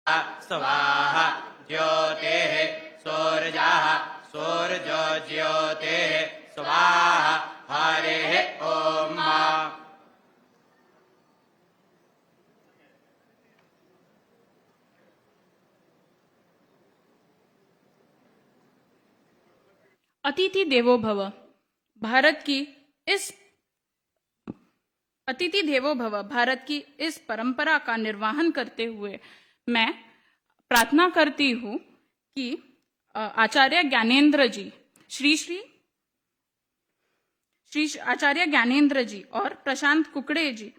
स्वाहा ज्योतिः सूर्यः सूर्यो ज्योतिः स्वाहा हरिः ओम। अतिथि देवो भव। भारत की इस परंपरा का निर्वहन करते हुए मैं प्रार्थना करती हूँ कि आचार्य ज्ञानेंद्र जी, श्री आचार्य ज्ञानेंद्र जी और प्रशांत कुकड़े जी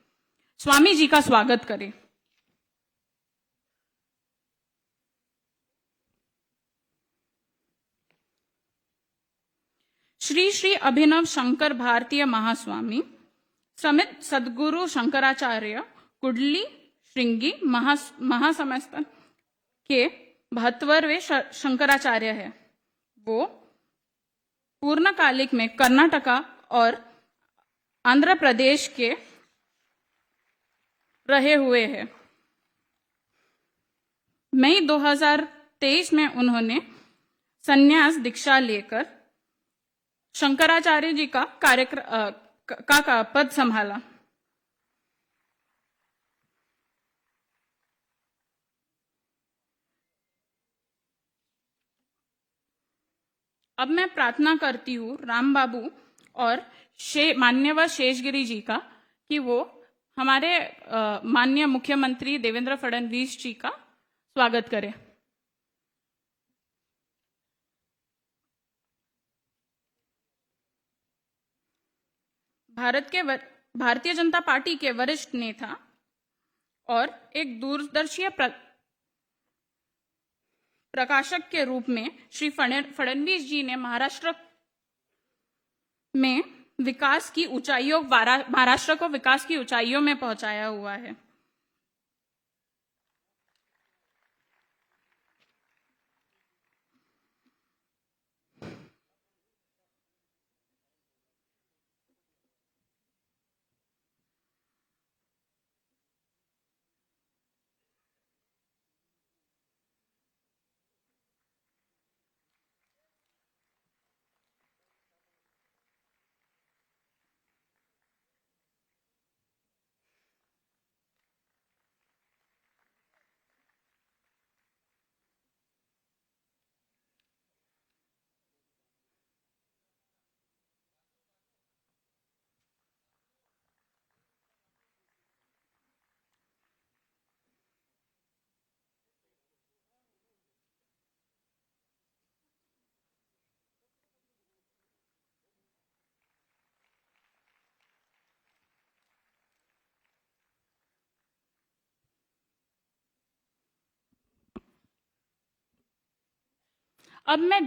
स्वामी जी का स्वागत करें। श्री अभिनव शंकर भारतीय महास्वामी समित सदगुरु शंकराचार्य कुडली श्रृंगी महासमस्तन के 72वें शंकराचार्य है। वो पूर्णकालिक में कर्नाटका और आंध्र प्रदेश के रहे हुए हैं। मई 2023 में उन्होंने संन्यास दीक्षा लेकर शंकराचार्य जी का का पद संभाला। अब मैं प्रार्थना करती हूँ राम बाबू और माननीय शेषगिरी जी का कि वो हमारे माननीय मुख्यमंत्री देवेंद्र फडणवीस जी का स्वागत करें। भारतीय जनता पार्टी के वरिष्ठ नेता और एक दूरदर्शी प्रकाशक के रूप में श्री फडणवीस जी ने महाराष्ट्र को विकास की ऊंचाइयों में पहुंचाया हुआ है। अब मैं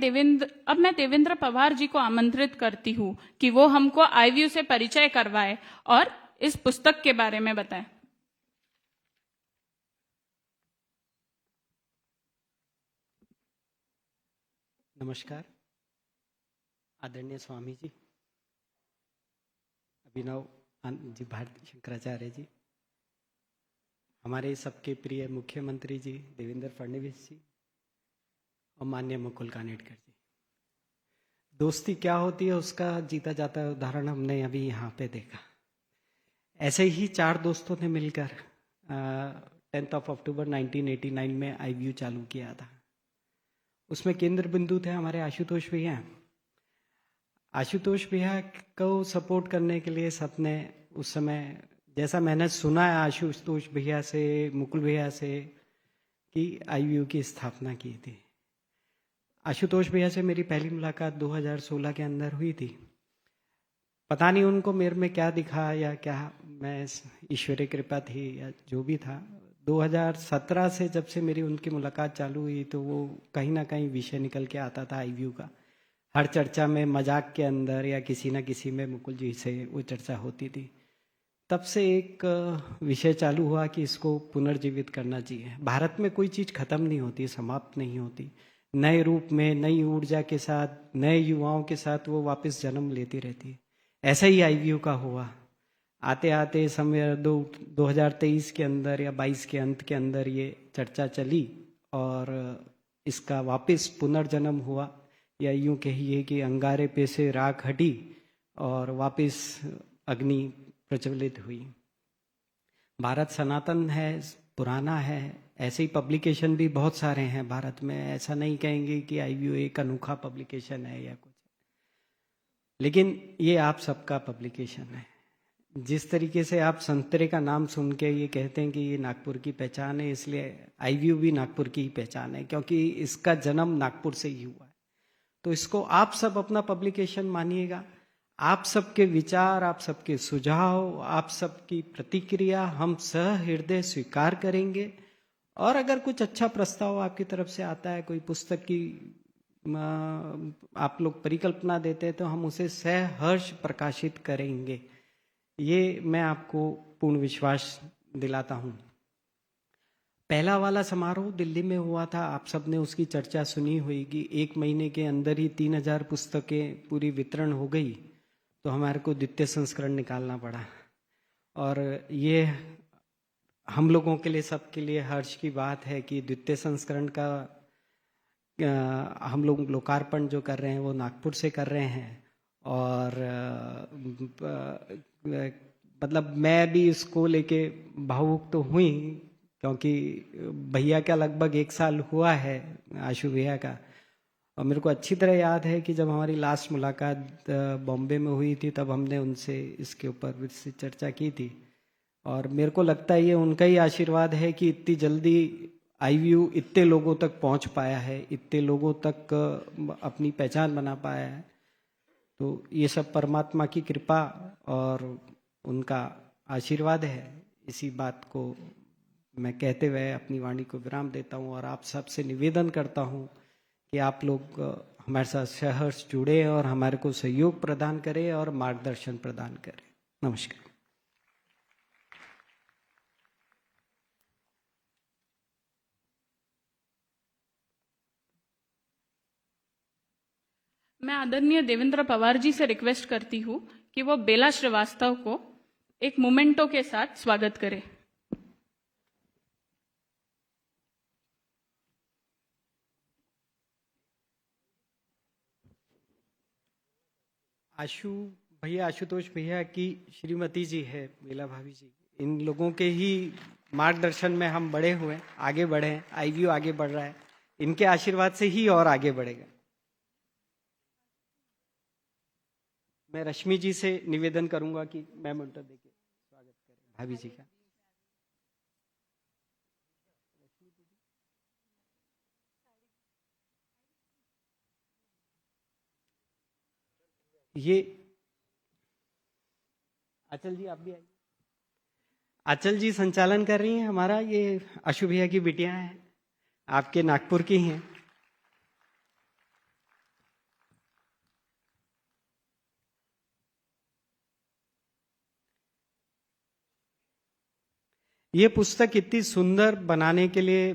देवेंद्र पवार जी को आमंत्रित करती हूँ कि वो हमको आईव्यू से परिचय करवाए और इस पुस्तक के बारे में बताएं। नमस्कार आदरणीय स्वामी जी, अभिनव जी भारती शंकराचार्य जी, हमारे सबके प्रिय मुख्यमंत्री जी देवेंद्र फडणवीस जी और माननीय मुकुल कानिटकर जी। दोस्ती क्या होती है उसका जीता जाता उदाहरण हमने अभी यहाँ पे देखा। ऐसे ही 4 दोस्तों ने मिलकर 10 अक्टूबर 1989 में आईव्यू चालू किया था। उसमें केंद्र बिंदु थे हमारे आशुतोष भैया। आशुतोष भैया को सपोर्ट करने के लिए सबने उस समय, जैसा मैंने सुना है आशुतोष भैया से, मुकुल भैया से, कि आईव्यू की स्थापना की थी। आशुतोष भैया से मेरी पहली मुलाकात 2016 के अंदर हुई थी। पता नहीं उनको मेरे में क्या दिखा या क्या, मैं ईश्वरीय कृपा थी या जो भी था। 2017 से जब से मेरी उनकी मुलाकात चालू हुई तो वो कहीं ना कहीं विषय निकल के आता था आईव्यू का। हर चर्चा में मजाक के अंदर या किसी न किसी में मुकुल जी से वो चर्चा होती थी। तब से एक विषय चालू हुआ कि इसको पुनर्जीवित करना चाहिए। भारत में कोई चीज़ खत्म नहीं होती, समाप्त नहीं होती। नए रूप में, नई ऊर्जा के साथ, नए युवाओं के साथ वो वापस जन्म लेती रहती है। ऐसा ही आईव्यू का हुआ। आते आते समय 2023 के अंदर या 22 के अंत के अंदर ये चर्चा चली और इसका वापस पुनर्जन्म हुआ, या यूं कहिए कि अंगारे पे से राख हटी और वापस अग्नि प्रज्वलित हुई। भारत सनातन है, पुराना है, ऐसे ही पब्लिकेशन भी बहुत सारे हैं भारत में, ऐसा नहीं कहेंगे कि IVO एक अनोखा पब्लिकेशन है या कुछ, लेकिन ये आप सबका पब्लिकेशन है। जिस तरीके से आप संतरे का नाम सुन के ये कहते हैं कि ये नागपुर की पहचान है, इसलिए IVO भी नागपुर की ही पहचान है, क्योंकि इसका जन्म नागपुर से ही हुआ है। तो इसको आप सब अपना पब्लिकेशन मानिएगा। आप सबके विचार, आप सबके सुझाव, आप सबकी प्रतिक्रिया हम सहृदय स्वीकार करेंगे, और अगर कुछ अच्छा प्रस्ताव आपकी तरफ से आता है, कोई पुस्तक की आप लोग परिकल्पना देते हैं, तो हम उसे सहर्ष प्रकाशित करेंगे। ये मैं आपको पूर्ण विश्वास दिलाता हूँ। पहला वाला समारोह दिल्ली में हुआ था, आप सबने उसकी चर्चा सुनी होगी। 1 महीने के अंदर ही 3000 पुस्तकें पूरी वितरण हो गई, तो हमारे को द्वितीय संस्करण निकालना पड़ा, और ये हम लोगों के लिए, सबके लिए हर्ष की बात है कि द्वितीय संस्करण का हम लोग लोकार्पण जो कर रहे हैं वो नागपुर से कर रहे हैं। और मतलब मैं भी इसको लेके भावुक तो हुई, क्योंकि भैया का लगभग 1 साल हुआ है, आशु भैया का, और मेरे को अच्छी तरह याद है कि जब हमारी लास्ट मुलाकात बॉम्बे में हुई थी, तब हमने उनसे इसके ऊपर विस्तृत चर्चा की थी। और मेरे को लगता है ये उनका ही आशीर्वाद है कि इतनी जल्दी IVO इतने लोगों तक पहुंच पाया है, इतने लोगों तक अपनी पहचान बना पाया है। तो ये सब परमात्मा की कृपा और उनका आशीर्वाद है। इसी बात को मैं कहते हुए अपनी वाणी को विराम देता हूँ, और आप सबसे निवेदन करता हूँ कि आप लोग हमारे साथ सहर्ष जुड़े और हमारे को सहयोग प्रदान करें और मार्गदर्शन प्रदान करें। नमस्कार। मैं आदरणीय देवेंद्र पवार जी से रिक्वेस्ट करती हूँ कि वो बेला श्रीवास्तव को एक मोमेंटो के साथ स्वागत करें। आशुतोष भैया की श्रीमती जी है, बेला भाभी जी, इन लोगों के ही मार्गदर्शन में हम बड़े हुए, आगे बढ़े हैं, IVO आगे बढ़ रहा है, इनके आशीर्वाद से ही और आगे बढ़ेगा। मैं रश्मि जी से निवेदन करूंगा कि मेमोंटो देके स्वागत करें भाभी जी का। ये आंचल जी, आप भी आइए। आंचल जी संचालन कर रही हैं हमारा, ये आशु भैया की बिटियां हैं, आपके नागपुर की हैं। ये पुस्तक इतनी सुंदर बनाने के लिए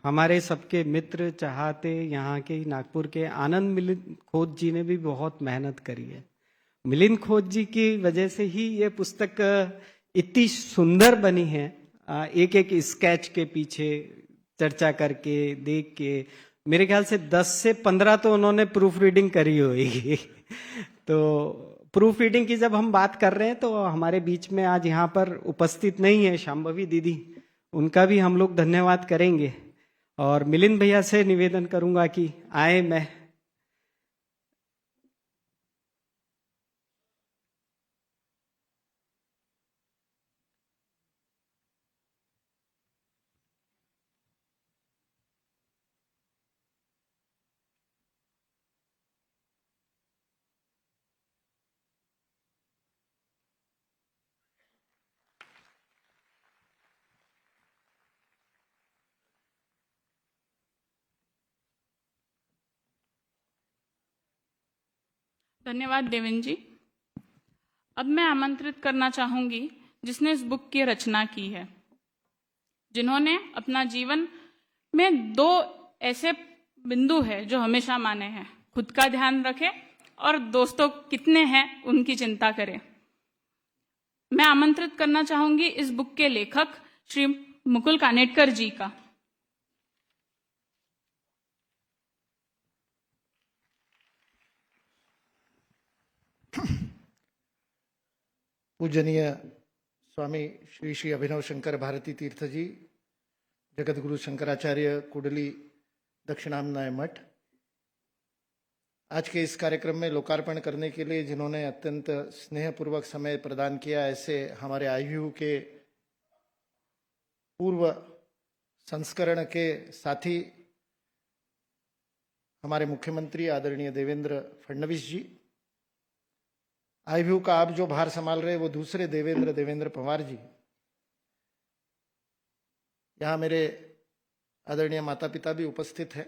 हमारे सबके मित्र चाहते यहाँ के नागपुर के आनंद मिलिंद खोज जी ने भी बहुत मेहनत करी है। मिलिंद खोज जी की वजह से ही ये पुस्तक इतनी सुंदर बनी है। एक एक स्केच के पीछे चर्चा करके, देख के, मेरे ख्याल से 10 से 15 तो उन्होंने प्रूफ रीडिंग करी होगी। तो प्रूफ रीडिंग की जब हम बात कर रहे हैं, तो हमारे बीच में आज यहाँ पर उपस्थित नहीं है शांभवी दीदी, उनका भी हम लोग धन्यवाद करेंगे। और मिलिंद भैया से निवेदन करूंगा कि आए। मैं धन्यवाद देवेंद्र जी। अब मैं आमंत्रित करना चाहूंगी जिसने इस बुक की रचना की है, जिन्होंने अपना जीवन में 2 ऐसे बिंदु है जो हमेशा माने हैं, खुद का ध्यान रखें और दोस्तों कितने हैं उनकी चिंता करें। मैं आमंत्रित करना चाहूंगी इस बुक के लेखक श्री मुकुल कानेटकर जी का। पूजनीय स्वामी श्री श्री अभिनव शंकर भारती तीर्थ जी, जगत गुरु शंकराचार्य कुडली दक्षिणामनाय मठ, आज के इस कार्यक्रम में लोकार्पण करने के लिए जिन्होंने अत्यंत स्नेहपूर्वक समय प्रदान किया, ऐसे हमारे आयु के पूर्व संस्करण के साथी हमारे मुख्यमंत्री आदरणीय देवेंद्र फडणवीस जी, आईव्यू का आप जो भार संभाल रहे वो दूसरे देवेंद्र पवार जी, यहाँ मेरे आदरणीय माता पिता भी उपस्थित हैं।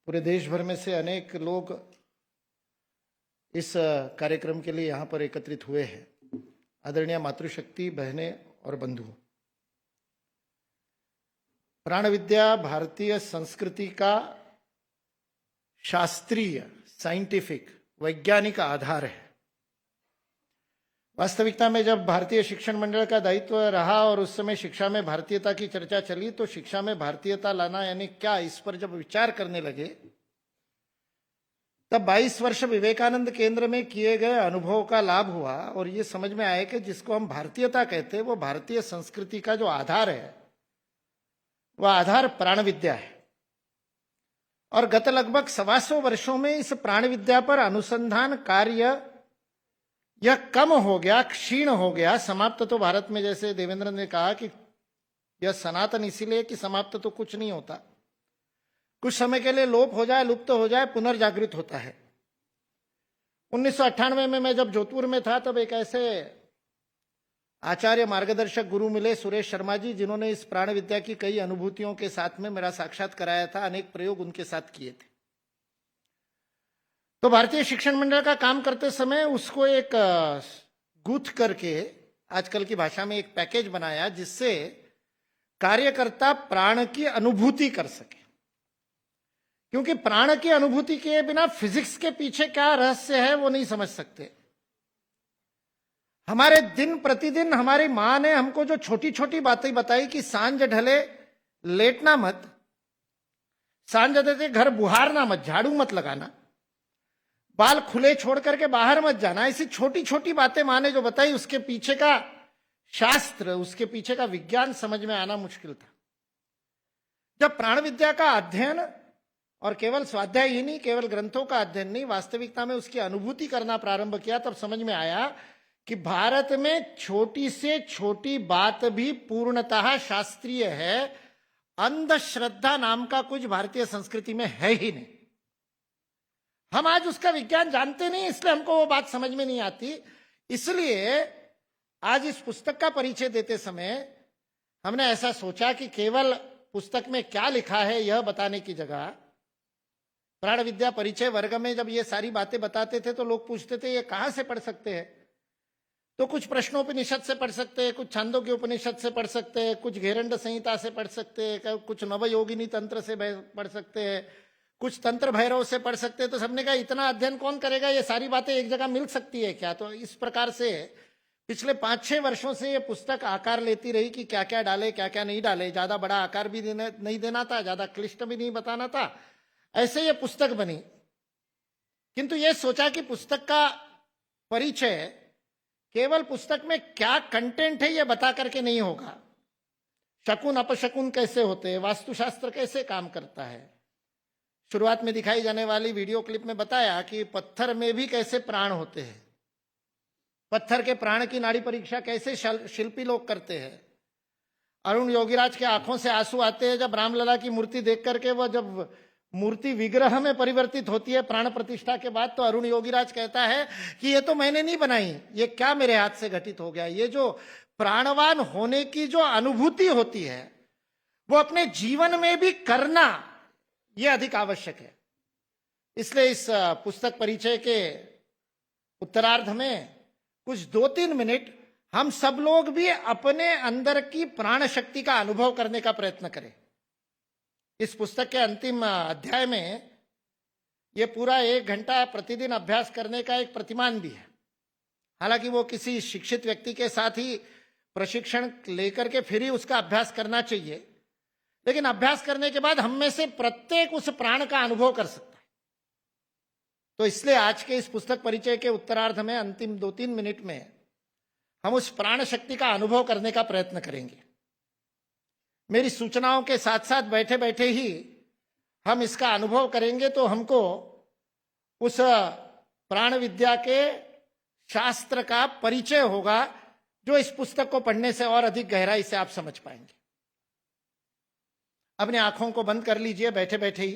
पूरे देश भर में से अनेक लोग इस कार्यक्रम के लिए यहाँ पर एकत्रित हुए हैं। आदरणीय मातृशक्ति, बहनें और बंधु, प्राण विद्या भारतीय संस्कृति का शास्त्रीय, साइंटिफिक, वैज्ञानिक आधार है। वास्तविकता में जब भारतीय शिक्षण मंडल का दायित्व रहा और उस समय शिक्षा में भारतीयता की चर्चा चली, तो शिक्षा में भारतीयता लाना यानी क्या, इस पर जब विचार करने लगे, तब 22 वर्ष विवेकानंद केंद्र में किए गए अनुभव का लाभ हुआ और ये समझ में आया कि जिसको हम भारतीयता कहते हैं वो भारतीय संस्कृति का जो आधार है, वह आधार प्राण विद्या है। और गत लगभग 125 वर्षों में इस प्राण विद्या पर अनुसंधान कार्य यह कम हो गया, क्षीण हो गया, समाप्त तो भारत में, जैसे देवेंद्र ने कहा कि यह सनातन इसीलिए कि समाप्त तो कुछ नहीं होता, कुछ समय के लिए लोप हो जाए, लुप्त हो जाए, पुनर्जागृत होता है। 1998 में मैं जब जोधपुर में था, तब एक ऐसे आचार्य मार्गदर्शक गुरु मिले, सुरेश शर्मा जी, जिन्होंने इस प्राण विद्या की कई अनुभूतियों के साथ में मेरा साक्षात कराया था, अनेक प्रयोग उनके साथ किए थे। तो भारतीय शिक्षण मंडल का काम करते समय उसको एक गूथ करके आजकल की भाषा में एक पैकेज बनाया, जिससे कार्यकर्ता प्राण की अनुभूति कर सके। क्योंकि प्राण की अनुभूति के बिना फिजिक्स के पीछे क्या रहस्य है वो नहीं समझ सकते। हमारे दिन प्रतिदिन हमारी मां ने हमको जो छोटी छोटी बातें बताई कि सांझ ढले लेटना मत, सांझ देते घर बुहारना मत, झाड़ू मत लगाना, बाल खुले छोड़ करके बाहर मत जाना, ऐसी छोटी छोटी बातें मां ने जो बताई, उसके पीछे का शास्त्र, उसके पीछे का विज्ञान समझ में आना मुश्किल था। जब प्राण विद्या का अध्ययन, और केवल स्वाध्याय ही नहीं, केवल ग्रंथों का अध्ययन नहीं, वास्तविकता में उसकी अनुभूति करना प्रारंभ किया, तब समझ में आया कि भारत में छोटी से छोटी बात भी पूर्णतः शास्त्रीय है। अंधश्रद्धा नाम का कुछ भारतीय संस्कृति में है ही नहीं। हम आज उसका विज्ञान जानते नहीं, इसलिए हमको वो बात समझ में नहीं आती। इसलिए आज इस पुस्तक का परिचय देते समय हमने ऐसा सोचा कि केवल पुस्तक में क्या लिखा है यह बताने की जगह, प्राण विद्या परिचय वर्ग में जब ये सारी बातें बताते थे तो लोग पूछते थे ये कहां से पढ़ सकते हैं। तो कुछ प्रश्नोपनिषद से पढ़ सकते हैं, कुछ छांदोग्य उपनिषद से पढ़ सकते हैं, कुछ घेरंड संहिता से पढ़ सकते हैं, कुछ नवयोगिनी तंत्र से पढ़ सकते हैं, कुछ तंत्र भैरव से पढ़ सकते हैं। तो सबने कहा इतना अध्ययन कौन करेगा, ये सारी बातें एक जगह मिल सकती है क्या। तो इस प्रकार से पिछले 5-6 वर्षों से ये पुस्तक आकार लेती रही कि क्या क्या डाले क्या क्या नहीं डाले। ज्यादा बड़ा आकार भी नहीं देना था, ज्यादा क्लिष्ट भी नहीं बताना था, ऐसे ये पुस्तक बनी। किंतु ये सोचा कि पुस्तक का परिचय केवल पुस्तक में क्या कंटेंट है ये बता करके नहीं होगा। शकुन अपशकुन कैसे होते हैं, वास्तुशास्त्र कैसे काम करता है। शुरुआत में दिखाई जाने वाली वीडियो क्लिप में बताया कि पत्थर में भी कैसे प्राण होते हैं, पत्थर के प्राण की नाड़ी परीक्षा कैसे शिल्पी लोग करते हैं। अरुण योगीराज के आंखों से आंसू आते हैं जब रामलला की मूर्ति देख करके वह जब मूर्ति विग्रह में परिवर्तित होती है प्राण प्रतिष्ठा के बाद, तो अरुण योगीराज कहता है कि ये तो मैंने नहीं बनाई, ये क्या मेरे हाथ से घटित हो गया। ये जो प्राणवान होने की जो अनुभूति होती है वो अपने जीवन में भी करना ये अधिक आवश्यक है। इसलिए इस पुस्तक परिचय के उत्तरार्ध में कुछ 2-3 मिनट हम सब लोग भी अपने अंदर की प्राण शक्ति का अनुभव करने का प्रयत्न करें। इस पुस्तक के अंतिम अध्याय में यह पूरा 1 घंटा प्रतिदिन अभ्यास करने का एक प्रतिमान भी है। हालांकि वो किसी शिक्षित व्यक्ति के साथ ही प्रशिक्षण लेकर के फिर ही उसका अभ्यास करना चाहिए, लेकिन अभ्यास करने के बाद हम में से प्रत्येक उस प्राण का अनुभव कर सकता है। तो इसलिए आज के इस पुस्तक परिचय के उत्तरार्ध में अंतिम 2-3 मिनट में हम उस प्राण शक्ति का अनुभव करने का प्रयत्न करेंगे। मेरी सूचनाओं के साथ साथ बैठे बैठे ही हम इसका अनुभव करेंगे तो हमको उस प्राण विद्या के शास्त्र का परिचय होगा, जो इस पुस्तक को पढ़ने से और अधिक गहराई से आप समझ पाएंगे। अपनी आंखों को बंद कर लीजिए, बैठे बैठे ही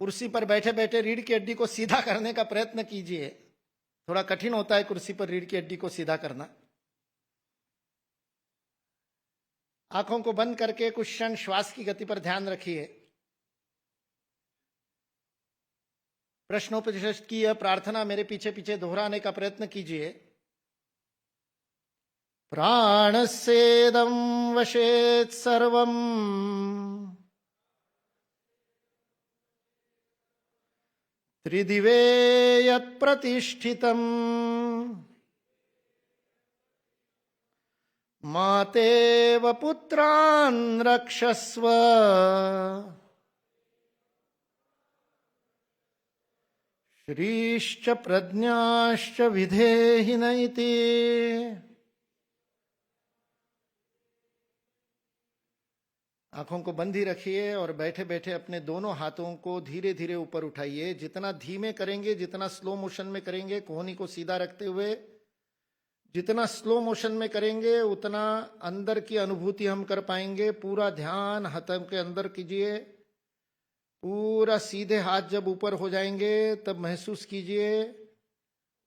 कुर्सी पर बैठे बैठे रीढ़ की हड्डी को सीधा करने का प्रयत्न कीजिए। थोड़ा कठिन होता है कुर्सी पर रीढ़ की हड्डी को सीधा करना। आंखों को बंद करके कुछ क्षण श्वास की गति पर ध्यान रखिए। प्रश्नोपनिषद की यह प्रार्थना मेरे पीछे पीछे दोहराने का प्रयत्न कीजिए। प्राणस्येदं वशेत् सर्वं त्रिदिवे यत्प्रतिष्ठितम् मातेव पुत्रान् रक्षस्व श्रीश्च प्रज्ञाश्च विधेहि नैति। आंखों को बंद ही रखिए और बैठे बैठे अपने दोनों हाथों को धीरे धीरे ऊपर उठाइए। जितना धीमे करेंगे, जितना स्लो मोशन में करेंगे, कोहनी को सीधा रखते हुए जितना स्लो मोशन में करेंगे उतना अंदर की अनुभूति हम कर पाएंगे। पूरा ध्यान हाथों के अंदर कीजिए। पूरा सीधे हाथ जब ऊपर हो जाएंगे तब महसूस कीजिए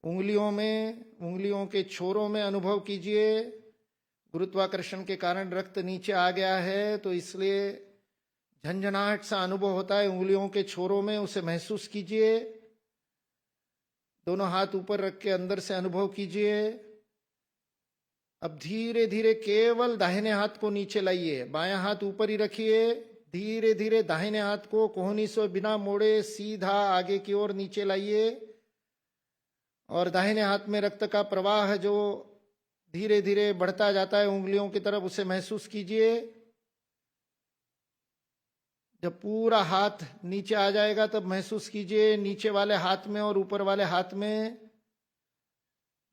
उंगलियों में, उंगलियों के छोरों में अनुभव कीजिए। गुरुत्वाकर्षण के कारण रक्त नीचे आ गया है तो इसलिए झंझनाहट सा अनुभव होता है उंगलियों के छोरों में, उसे महसूस कीजिए। दोनों हाथ ऊपर रख के अंदर से अनुभव कीजिए। अब धीरे धीरे केवल दाहिने हाथ को नीचे लाइए, बायां हाथ ऊपर ही रखिए। धीरे धीरे दाहिने हाथ को कोहनी से बिना मोड़े सीधा आगे की ओर नीचे लाइए और दाहिने हाथ में रक्त का प्रवाह जो धीरे धीरे बढ़ता जाता है उंगलियों की तरफ, उसे महसूस कीजिए। जब पूरा हाथ नीचे आ जाएगा तब महसूस कीजिए नीचे वाले हाथ में और ऊपर वाले हाथ में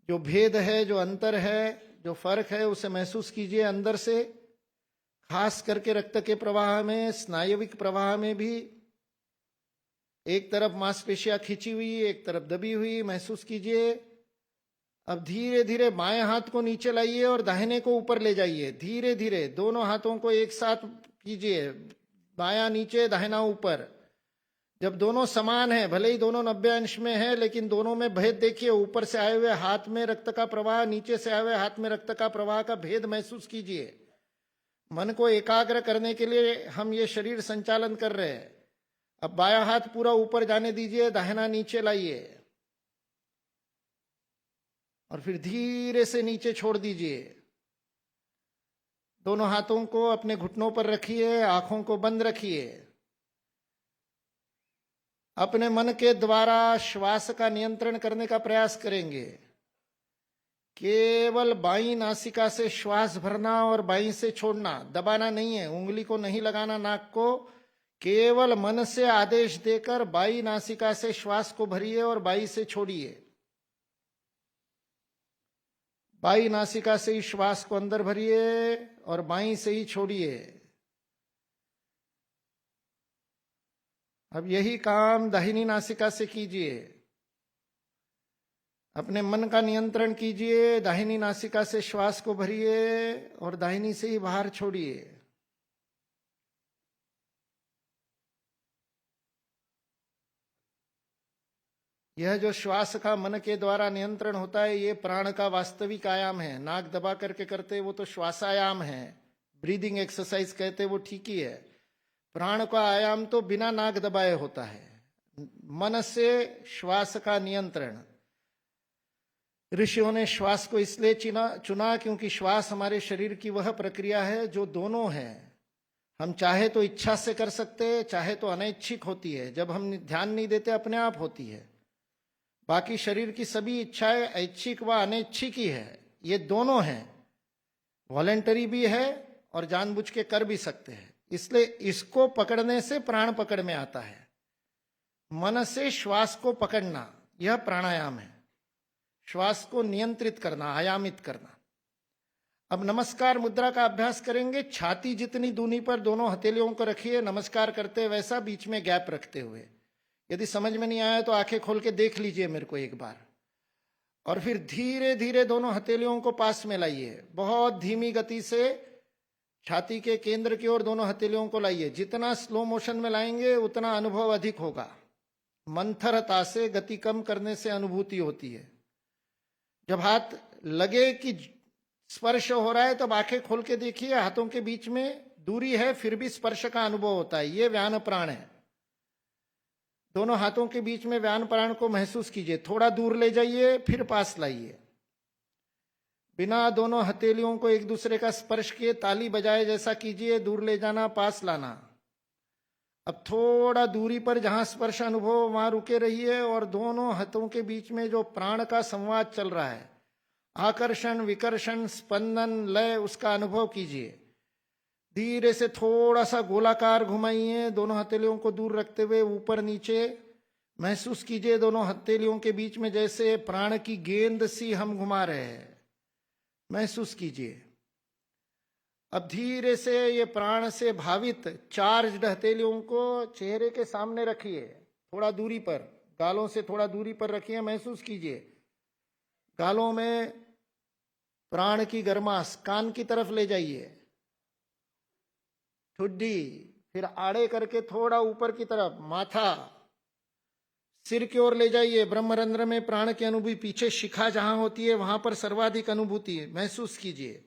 जो भेद है, जो अंतर है, जो फर्क है, उसे महसूस कीजिए अंदर से। खास करके रक्त के प्रवाह में, स्नायविक प्रवाह में भी एक तरफ मांसपेशियां खिंची हुई, एक तरफ दबी हुई महसूस कीजिए। अब धीरे धीरे बाएं हाथ को नीचे लाइए और दाहिने को ऊपर ले जाइए। धीरे धीरे दोनों हाथों को एक साथ कीजिए, बायां नीचे दाहिना ऊपर। जब दोनों समान है, भले ही दोनों 90 अंश में है, लेकिन दोनों में भेद देखिए। ऊपर से आए हुए हाथ में रक्त का प्रवाह, नीचे से आए हुए हाथ में रक्त का प्रवाह का भेद महसूस कीजिए। मन को एकाग्र करने के लिए हम ये शरीर संचालन कर रहे हैं। अब बायां हाथ पूरा ऊपर जाने दीजिए, दाहिना नीचे लाइए और फिर धीरे से नीचे छोड़ दीजिए। दोनों हाथों को अपने घुटनों पर रखिए, आंखों को बंद रखिए। अपने मन के द्वारा श्वास का नियंत्रण करने का प्रयास करेंगे। केवल बाईं नासिका से श्वास भरना और बाईं से छोड़ना, दबाना नहीं है, उंगली को नहीं लगाना नाक को। केवल मन से आदेश देकर बाईं नासिका से श्वास को भरिए और बाईं से छोड़िए। बाईं नासिका से ही श्वास को अंदर भरिए और बाईं से ही छोड़िए। अब यही काम दाहिनी नासिका से कीजिए। अपने मन का नियंत्रण कीजिए। दाहिनी नासिका से श्वास को भरिए और दाहिनी से ही बाहर छोड़िए। यह जो श्वास का मन के द्वारा नियंत्रण होता है, ये प्राण का वास्तविक आयाम है। नाक दबा करके करते वो तो श्वासायाम है, ब्रीदिंग एक्सरसाइज कहते वो ठीक ही है। प्राण का आयाम तो बिना नाक दबाए होता है, मन से श्वास का नियंत्रण। ऋषियों ने श्वास को इसलिए चुना क्योंकि श्वास हमारे शरीर की वह प्रक्रिया है जो दोनों है। हम चाहे तो इच्छा से कर सकते, चाहे तो अनैच्छिक होती है। जब हम ध्यान नहीं देते अपने आप होती है। बाकी शरीर की सभी इच्छाएं ऐच्छिक व अनैच्छिक ही है, ये दोनों हैं। वॉलेंटरी भी है और जानबूझ के कर भी सकते हैं। इसलिए इसको पकड़ने से प्राण पकड़ में आता है। मन से श्वास को पकड़ना, यह प्राणायाम है। श्वास को नियंत्रित करना, आयामित करना। अब नमस्कार मुद्रा का अभ्यास करेंगे। छाती जितनी दूरी पर दोनों हथेलियों को रखिए, नमस्कार करते वैसा, बीच में गैप रखते हुए। यदि समझ में नहीं आया तो आंखें खोल के देख लीजिए मेरे को एक बार, और फिर धीरे धीरे दोनों हथेलियों को पास में लाइए। बहुत धीमी गति से छाती के केंद्र की ओर दोनों हथेलियों को लाइए। जितना स्लो मोशन में लाएंगे उतना अनुभव अधिक होगा। मंथरता से, गति कम करने से अनुभूति होती है। जब हाथ लगे कि स्पर्श हो रहा है तब आंखें खोल के देखिए, हाथों के बीच में दूरी है फिर भी स्पर्श का अनुभव होता है। ये व्यान प्राण है। दोनों हाथों के बीच में व्यान प्राण को महसूस कीजिए। थोड़ा दूर ले जाइए फिर पास लाइए। बिना दोनों हथेलियों को एक दूसरे का स्पर्श किए ताली बजाए जैसा कीजिए। दूर ले जाना, पास लाना। अब थोड़ा दूरी पर जहां स्पर्श अनुभव वहां रुके रहिए और दोनों हाथों के बीच में जो प्राण का संवाद चल रहा है, आकर्षण, विकर्षण, स्पंदन, लय, उसका अनुभव कीजिए। धीरे से थोड़ा सा गोलाकार घुमाइए, दोनों हथेलियों को दूर रखते हुए ऊपर नीचे महसूस कीजिए। दोनों हथेलियों के बीच में जैसे प्राण की गेंद सी हम घुमा रहे हैं, महसूस कीजिए। अब धीरे से ये प्राण से भावित चार्ज्ड हथेलियों को चेहरे के सामने रखिए, थोड़ा दूरी पर, गालों से थोड़ा दूरी पर रखिए। महसूस कीजिए गालों में प्राण की गर्माश। कान की तरफ ले जाइए, ठुड्डी, फिर आड़े करके थोड़ा ऊपर की तरफ, माथा, सिर की ओर ले जाइए। ब्रह्मरंध्र में प्राण की अनुभूति, पीछे शिखा जहां होती है वहां पर सर्वाधिक अनुभूति महसूस कीजिए।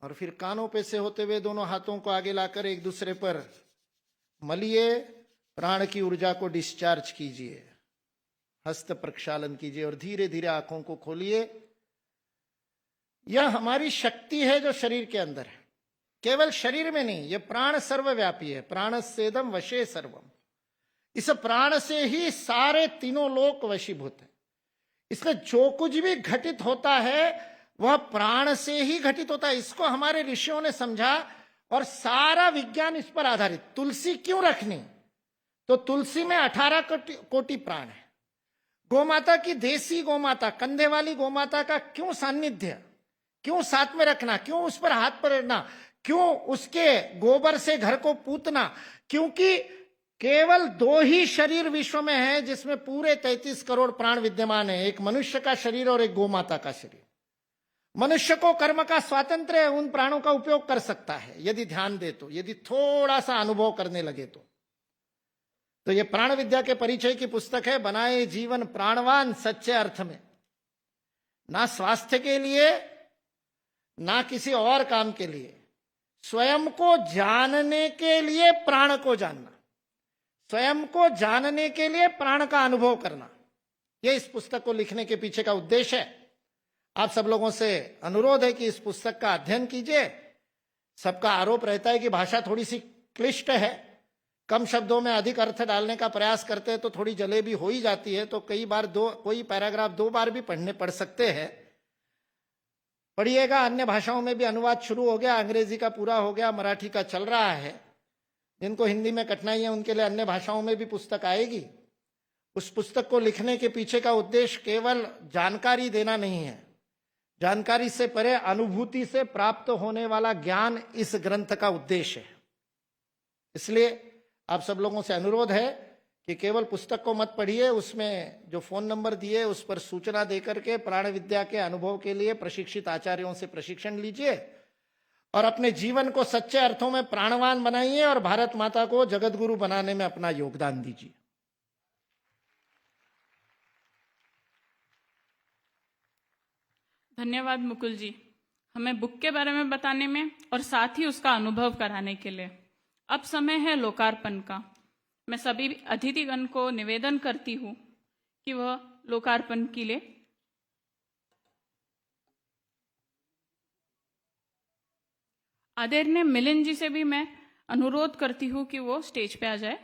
और फिर कानों पे से होते हुए दोनों हाथों को आगे लाकर एक दूसरे पर मलिए। प्राण की ऊर्जा को डिस्चार्ज कीजिए, हस्त प्रक्षालन कीजिए और धीरे धीरे आंखों को खोलिए। यह हमारी शक्ति है जो शरीर के अंदर है, केवल शरीर में नहीं। यह प्राण सर्वव्यापी है। प्राणस्येदम वशे सर्वम। इस प्राण से ही सारे तीनों लोक वशीभूत है। इसलिए जो कुछ भी घटित होता है वह प्राण से ही घटित होता है। इसको हमारे ऋषियों ने समझा और सारा विज्ञान इस पर आधारित। तुलसी क्यों रखनी? तो तुलसी में 18 कोटि प्राण है। गोमाता की, देसी गोमाता, कंधे वाली गोमाता का क्यों सान्निध्य, क्यों साथ में रखना, क्यों उस पर हाथ पर रखना, क्यों उसके गोबर से घर को पूतना? क्योंकि केवल 2 ही शरीर विश्व में है जिसमें पूरे 33 करोड़ प्राण विद्यमान है। एक मनुष्य का शरीर और एक गोमाता का शरीर। मनुष्य को कर्म का स्वातंत्र्य है, उन प्राणों का उपयोग कर सकता है यदि ध्यान दे तो, यदि थोड़ा सा अनुभव करने लगे तो ये प्राण विद्या के परिचय की पुस्तक है। बनाए जीवन प्राणवान सच्चे अर्थ में, ना स्वास्थ्य के लिए ना किसी और काम के लिए, स्वयं को जानने के लिए प्राण को जानना, स्वयं को जानने के लिए प्राण का अनुभव करना, यह इस पुस्तक को लिखने के पीछे का उद्देश्य है। आप सब लोगों से अनुरोध है कि इस पुस्तक का अध्ययन कीजिए। सबका आरोप रहता है कि भाषा थोड़ी सी क्लिष्ट है, कम शब्दों में अधिक अर्थ डालने का प्रयास करते हैं तो थोड़ी जलेबी हो ही जाती है। तो कई बार कोई पैराग्राफ 2 बार भी पढ़ सकते हैं। पढ़िएगा। अन्य भाषाओं में भी अनुवाद शुरू हो गया, अंग्रेजी का पूरा हो गया, मराठी का चल रहा है। जिनको हिंदी में कठिनाई है उनके लिए अन्य भाषाओं में भी पुस्तक आएगी। उस पुस्तक को लिखने के पीछे का उद्देश्य केवल जानकारी देना नहीं है। जानकारी से परे अनुभूति से प्राप्त होने वाला ज्ञान इस ग्रंथ का उद्देश्य है। इसलिए आप सब लोगों से अनुरोध है कि केवल पुस्तक को मत पढ़िए, उसमें जो फोन नंबर दिए उस पर सूचना देकर के प्राण विद्या के अनुभव के लिए प्रशिक्षित आचार्यों से प्रशिक्षण लीजिए और अपने जीवन को सच्चे अर्थों में प्राणवान बनाइए और भारत माता को जगत गुरु बनाने में अपना योगदान दीजिए। धन्यवाद मुकुल जी, हमें बुक के बारे में बताने में और साथ ही उसका अनुभव कराने के लिए। अब समय है लोकार्पण का। मैं सभी अतिथिगण को निवेदन करती हूँ कि वह लोकार्पण के लिए आदरणीय मिलिंद जी से भी मैं अनुरोध करती हूँ कि वो स्टेज पे आ जाए।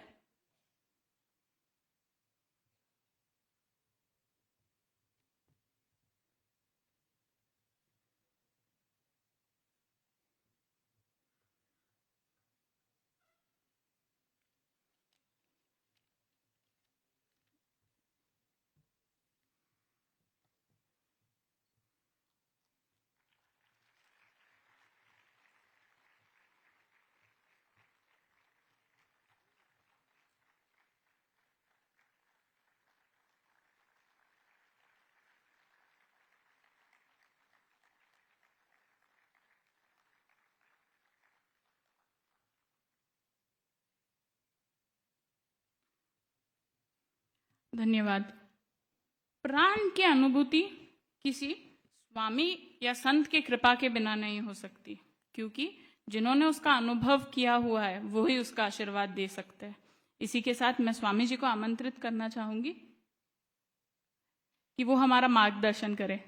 धन्यवाद। प्राण की अनुभूति किसी स्वामी या संत की कृपा के बिना नहीं हो सकती, क्योंकि जिन्होंने उसका अनुभव किया हुआ है वो ही उसका आशीर्वाद दे सकते हैं। इसी के साथ मैं स्वामी जी को आमंत्रित करना चाहूंगी कि वो हमारा मार्गदर्शन करें।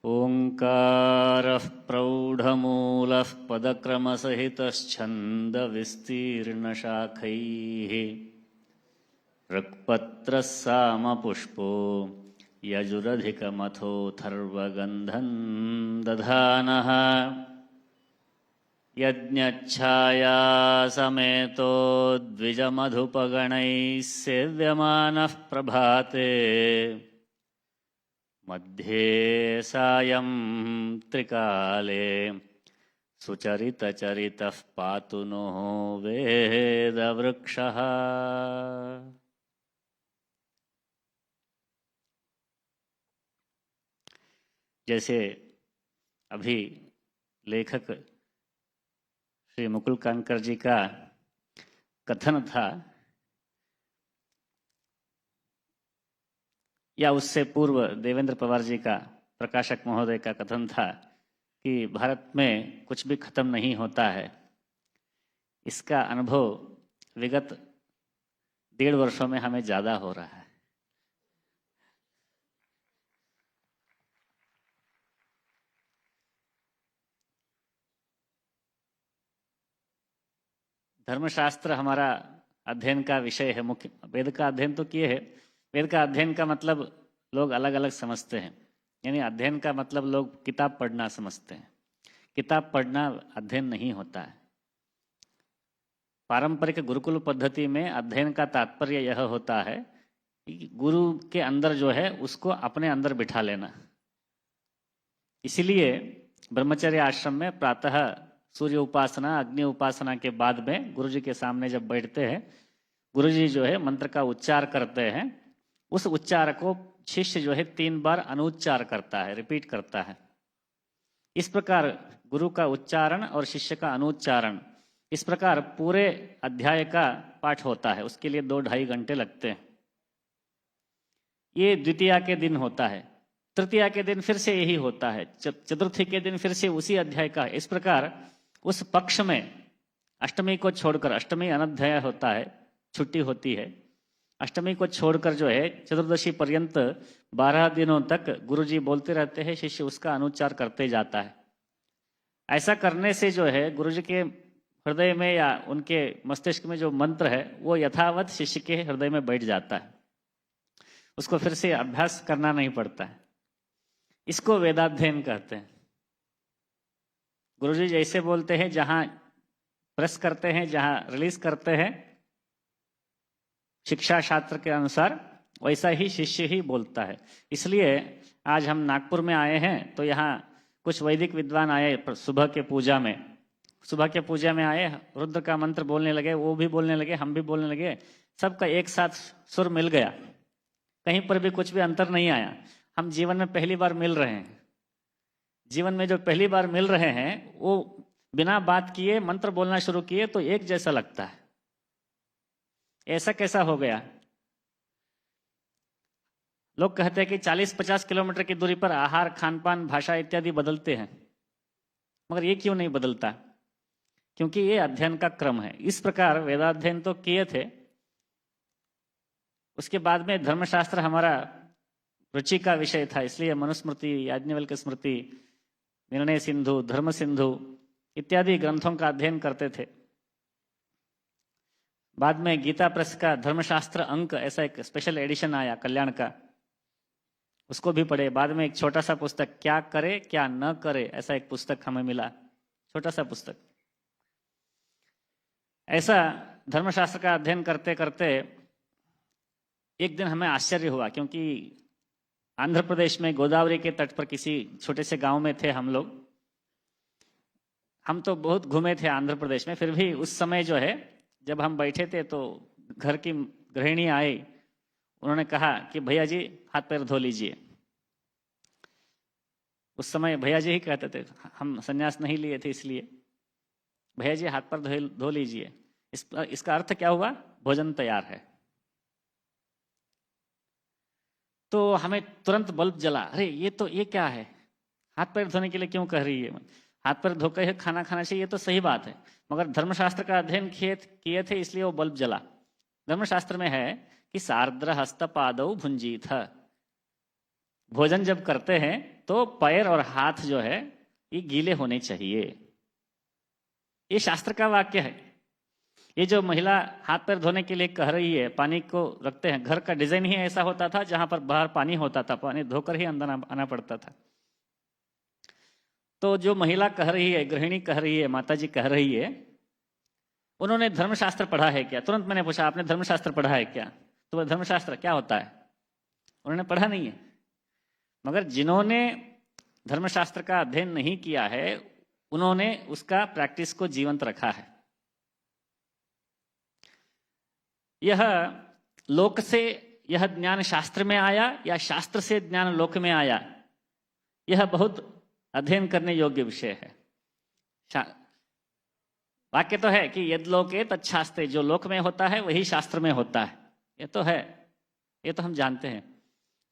ओङ्कारः प्रौढमूलः पदक्रमसहितश्छन्दविस्तीर्णशाखैः ऋक्पत्रः सामपुष्पो यजुरधिकमथोऽथर्वगन्धं दधानः यज्ञच्छाया समेतो द्विजमधुपगणैः सेव्यमानः प्रभाते मध्ये सायं त्रिकाले सुचरितचरितः पातु नो वेदवृक्षः। जैसे अभी लेखक श्री मुकुल कानकर जी का कथन था, या उससे पूर्व देवेंद्र पवार जी का, प्रकाशक महोदय का कथन था कि भारत में कुछ भी खत्म नहीं होता है। इसका अनुभव विगत 1.5 वर्षों में हमें ज्यादा हो रहा है। धर्मशास्त्र हमारा अध्ययन का विषय है। मुख्य वेद का अध्ययन तो किए है। वेद का अध्ययन का मतलब लोग अलग अलग समझते हैं। यानी अध्ययन का मतलब लोग किताब पढ़ना समझते हैं। किताब पढ़ना अध्ययन नहीं होता है। पारंपरिक गुरुकुल पद्धति में अध्ययन का तात्पर्य यह होता है कि गुरु के अंदर जो है उसको अपने अंदर बिठा लेना। इसीलिए ब्रह्मचर्य आश्रम में प्रातः सूर्य उपासना, अग्नि उपासना के बाद में गुरुजी के सामने जब बैठते हैं, गुरुजी जो है मंत्र का उच्चार करते हैं। उस उच्चार को शिष्य जो है 3 बार अनुच्चार करता है, रिपीट करता है। इस प्रकार गुरु का उच्चारण और शिष्य का अनुच्चारण, इस प्रकार पूरे अध्याय का पाठ होता है। उसके लिए 2-2.5 घंटे लगते हैं। ये द्वितीया के दिन होता है। तृतीया के दिन फिर से यही होता है। चतुर्थी के दिन फिर से उसी अध्याय का। इस प्रकार उस पक्ष में अष्टमी को छोड़कर, अष्टमी अनध्याय होता है, छुट्टी होती है। अष्टमी को छोड़कर जो है चतुर्दशी पर्यंत 12 दिनों तक गुरुजी बोलते रहते हैं, शिष्य उसका अनुच्चार करते जाता है। ऐसा करने से जो है गुरुजी के हृदय में या उनके मस्तिष्क में जो मंत्र है वो यथावत शिष्य के हृदय में बैठ जाता है। उसको फिर से अभ्यास करना नहीं पड़ता है। इसको वेदाध्ययन कहते हैं। गुरुजी जैसे बोलते हैं, जहां प्रेस करते हैं, जहां रिलीज करते हैं शिक्षा शास्त्र के अनुसार, वैसा ही शिष्य ही बोलता है। इसलिए आज हम नागपुर में आए हैं तो यहाँ कुछ वैदिक विद्वान आए सुबह के पूजा में। सुबह के पूजा में आए, रुद्र का मंत्र बोलने लगे, वो भी बोलने लगे, हम भी बोलने लगे। सबका एक साथ सुर मिल गया। कहीं पर भी कुछ भी अंतर नहीं आया। हम जीवन में पहली बार मिल रहे हैं। जीवन में जो पहली बार मिल रहे हैं वो बिना बात किए मंत्र बोलना शुरू किए तो एक जैसा लगता है। ऐसा कैसा हो गया? लोग कहते हैं कि 40-50 किलोमीटर की दूरी पर आहार, खानपान, भाषा इत्यादि बदलते हैं, मगर ये क्यों नहीं बदलता? क्योंकि ये अध्ययन का क्रम है। इस प्रकार वेदाध्ययन तो किए थे, उसके बाद में धर्मशास्त्र हमारा रुचि का विषय था। इसलिए मनुस्मृति, याज्ञवल्क्य स्मृति, निर्णय सिंधु, धर्म सिंधु इत्यादि ग्रंथों का अध्ययन करते थे। बाद में गीता प्रेस का धर्मशास्त्र अंक, ऐसा एक स्पेशल एडिशन आया कल्याण का, उसको भी पढ़े। बाद में एक छोटा सा पुस्तक, क्या करे क्या न करे, ऐसा एक पुस्तक हमें मिला, छोटा सा पुस्तक। ऐसा धर्मशास्त्र का अध्ययन करते करते एक दिन हमें आश्चर्य हुआ, क्योंकि आंध्र प्रदेश में गोदावरी के तट पर किसी छोटे से गांव में थे हम लोग। हम तो बहुत घूमे थे आंध्र प्रदेश में, फिर भी उस समय जो है जब हम बैठे थे तो घर की गृहिणी आई, उन्होंने कहा कि भैया जी हाथ पैर धो लीजिए। उस समय भैया जी ही कहते थे, हम संन्यास नहीं लिए थे इसलिए, भैया जी हाथ पैर धो लीजिए। इसका अर्थ क्या हुआ? भोजन तैयार है। तो हमें तुरंत बल्ब जला, अरे ये क्या है, हाथ पैर धोने के लिए क्यों कह रही है? हाथ पैर धोकर खाना खाना चाहिए, ये तो सही बात है, मगर धर्मशास्त्र का अध्ययन किए थे इसलिए वो बल्ब जला। धर्मशास्त्र में है कि सार्द्र हस्त पादौ भुंजीथ, भोजन जब करते हैं तो पैर और हाथ जो है ये गीले होने चाहिए। ये शास्त्र का वाक्य है। ये जो महिला हाथ पैर धोने के लिए कह रही है, पानी को रखते हैं, घर का डिजाइन ही ऐसा होता था जहां पर बाहर पानी होता था, पानी धोकर ही अंदर आना पड़ता था। तो जो महिला कह रही है, गृहिणी कह रही है, माता जी कह रही है, उन्होंने धर्मशास्त्र पढ़ा है क्या? तुरंत मैंने पूछा, आपने धर्मशास्त्र पढ़ा है क्या? तो वह धर्मशास्त्र क्या होता है उन्होंने पढ़ा नहीं है। मगर जिन्होंने धर्मशास्त्र का अध्ययन नहीं किया है उन्होंने उसका प्रैक्टिस को जीवंत रखा है। यह लोक से यह ज्ञान शास्त्र में आया या शास्त्र से ज्ञान लोक में आया, यह बहुत अध्ययन करने योग्य विषय है। वाक्य तो है कि यद लोके तच्छास्त्रे, जो लोक में होता है वही शास्त्र में होता है। ये तो है, ये तो हम जानते हैं,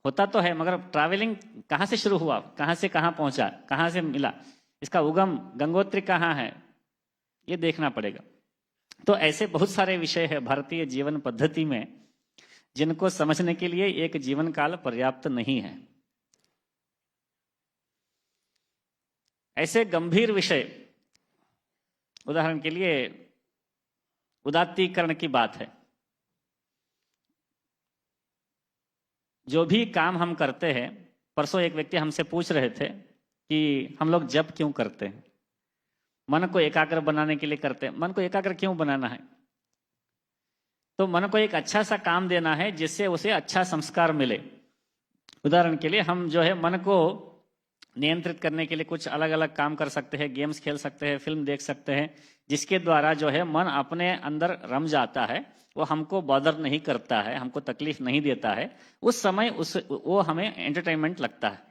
होता तो है, मगर ट्रैवलिंग कहाँ से शुरू हुआ, कहाँ से कहाँ पहुंचा, कहाँ से मिला, इसका उगम गंगोत्री कहाँ है, ये देखना पड़ेगा। तो ऐसे बहुत सारे विषय है भारतीय जीवन पद्धति में जिनको समझने के लिए एक जीवन काल पर्याप्त नहीं है। ऐसे गंभीर विषय, उदाहरण के लिए उदात्तीकरण की बात है। जो भी काम हम करते हैं, परसों एक व्यक्ति हमसे पूछ रहे थे कि हम लोग जप क्यों करते हैं, मन को एकाग्र बनाने के लिए करते हैं। मन को एकाग्र क्यों बनाना है? तो मन को एक अच्छा सा काम देना है जिससे उसे अच्छा संस्कार मिले। उदाहरण के लिए हम जो है मन को नियंत्रित करने के लिए कुछ अलग अलग काम कर सकते हैं, गेम्स खेल सकते हैं, फिल्म देख सकते हैं, जिसके द्वारा जो है मन अपने अंदर रम जाता है, वो हमको बॉदर नहीं करता है, हमको तकलीफ नहीं देता है। उस समय वो हमें एंटरटेनमेंट लगता है।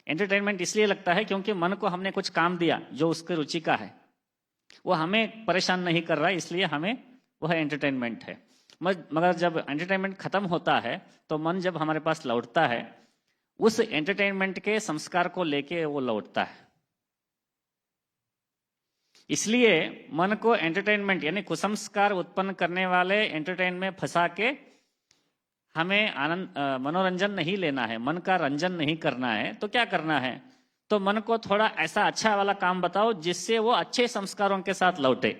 एंटरटेनमेंट इसलिए लगता है क्योंकि मन को हमने कुछ काम दिया जो उसके रुचि का है, वो हमें परेशान नहीं कर रहा है, इसलिए हमें वह एंटरटेनमेंट है। मगर जब एंटरटेनमेंट खत्म होता है तो मन जब हमारे पास लौटता है, उस एंटरटेनमेंट के संस्कार को लेके वो लौटता है। इसलिए मन को एंटरटेनमेंट यानी कुसंस्कार उत्पन्न करने वाले एंटरटेन में फंसा के हमें मनोरंजन नहीं लेना है, मन का रंजन नहीं करना है। तो क्या करना है? तो मन को थोड़ा ऐसा अच्छा वाला काम बताओ जिससे वो अच्छे संस्कारों के साथ लौटे।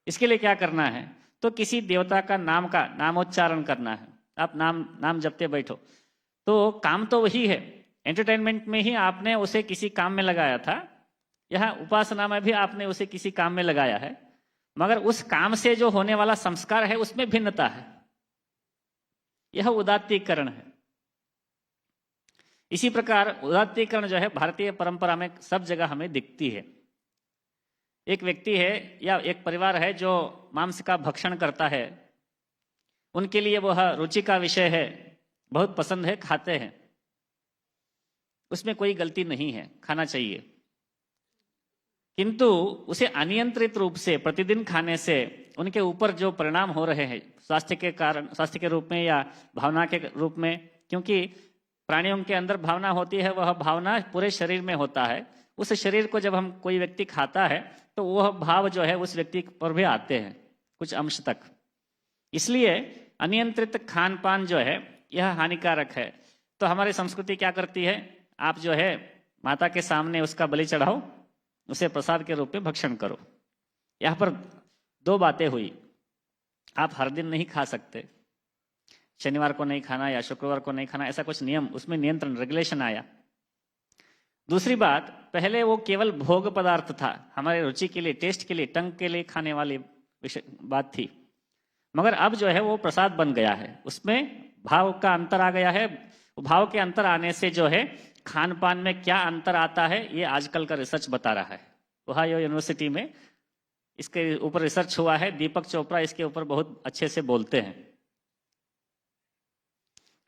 इसके लिए क्या करना है? तो किसी देवता का नामोच्चारण करना है। आप नाम जपते बैठो, तो काम तो वही है, एंटरटेनमेंट में ही आपने उसे किसी काम में लगाया था, यह उपासना में भी आपने उसे किसी काम में लगाया है, मगर उस काम से जो होने वाला संस्कार है उसमें भिन्नता है। यह उदात्तीकरण है। इसी प्रकार उदात्तीकरण जो है भारतीय परंपरा में सब जगह हमें दिखती है। एक व्यक्ति है या एक परिवार है जो मांस का भक्षण करता है, उनके लिए वह रुचि का विषय है, बहुत पसंद है, खाते हैं, उसमें कोई गलती नहीं है, खाना चाहिए। किंतु उसे अनियंत्रित रूप से प्रतिदिन खाने से उनके ऊपर जो परिणाम हो रहे हैं स्वास्थ्य के रूप में या भावना के रूप में, क्योंकि प्राणियों के अंदर भावना होती है, वह भावना पूरे शरीर में होता है। उस शरीर को जब हम कोई व्यक्ति खाता है तो वह भाव जो है उस व्यक्ति पर भी आते हैं कुछ अंश तक। इसलिए अनियंत्रित खान पान जो है यह हानिकारक है। तो हमारी संस्कृति क्या करती है? आप जो है माता के सामने उसका बलि चढ़ाओ, उसे प्रसाद के रूप में भक्षण करो। यहाँ पर दो बातें हुई। आप हर दिन नहीं खा सकते, शनिवार को नहीं खाना या शुक्रवार को नहीं खाना, ऐसा कुछ नियम, उसमें नियंत्रण, रेगुलेशन आया। दूसरी बात, पहले वो केवल भोग पदार्थ था, हमारे रुचि के लिए, टेस्ट के लिए, टंग के लिए खाने वाली बात थी, मगर अब जो है वो प्रसाद बन गया है, उसमें भाव का अंतर आ गया है। भाव के अंतर आने से जो है खान पान में क्या अंतर आता है, ये आजकल का रिसर्च बता रहा है। ओहायो यूनिवर्सिटी में इसके ऊपर रिसर्च हुआ है, दीपक चोपड़ा इसके ऊपर बहुत अच्छे से बोलते हैं।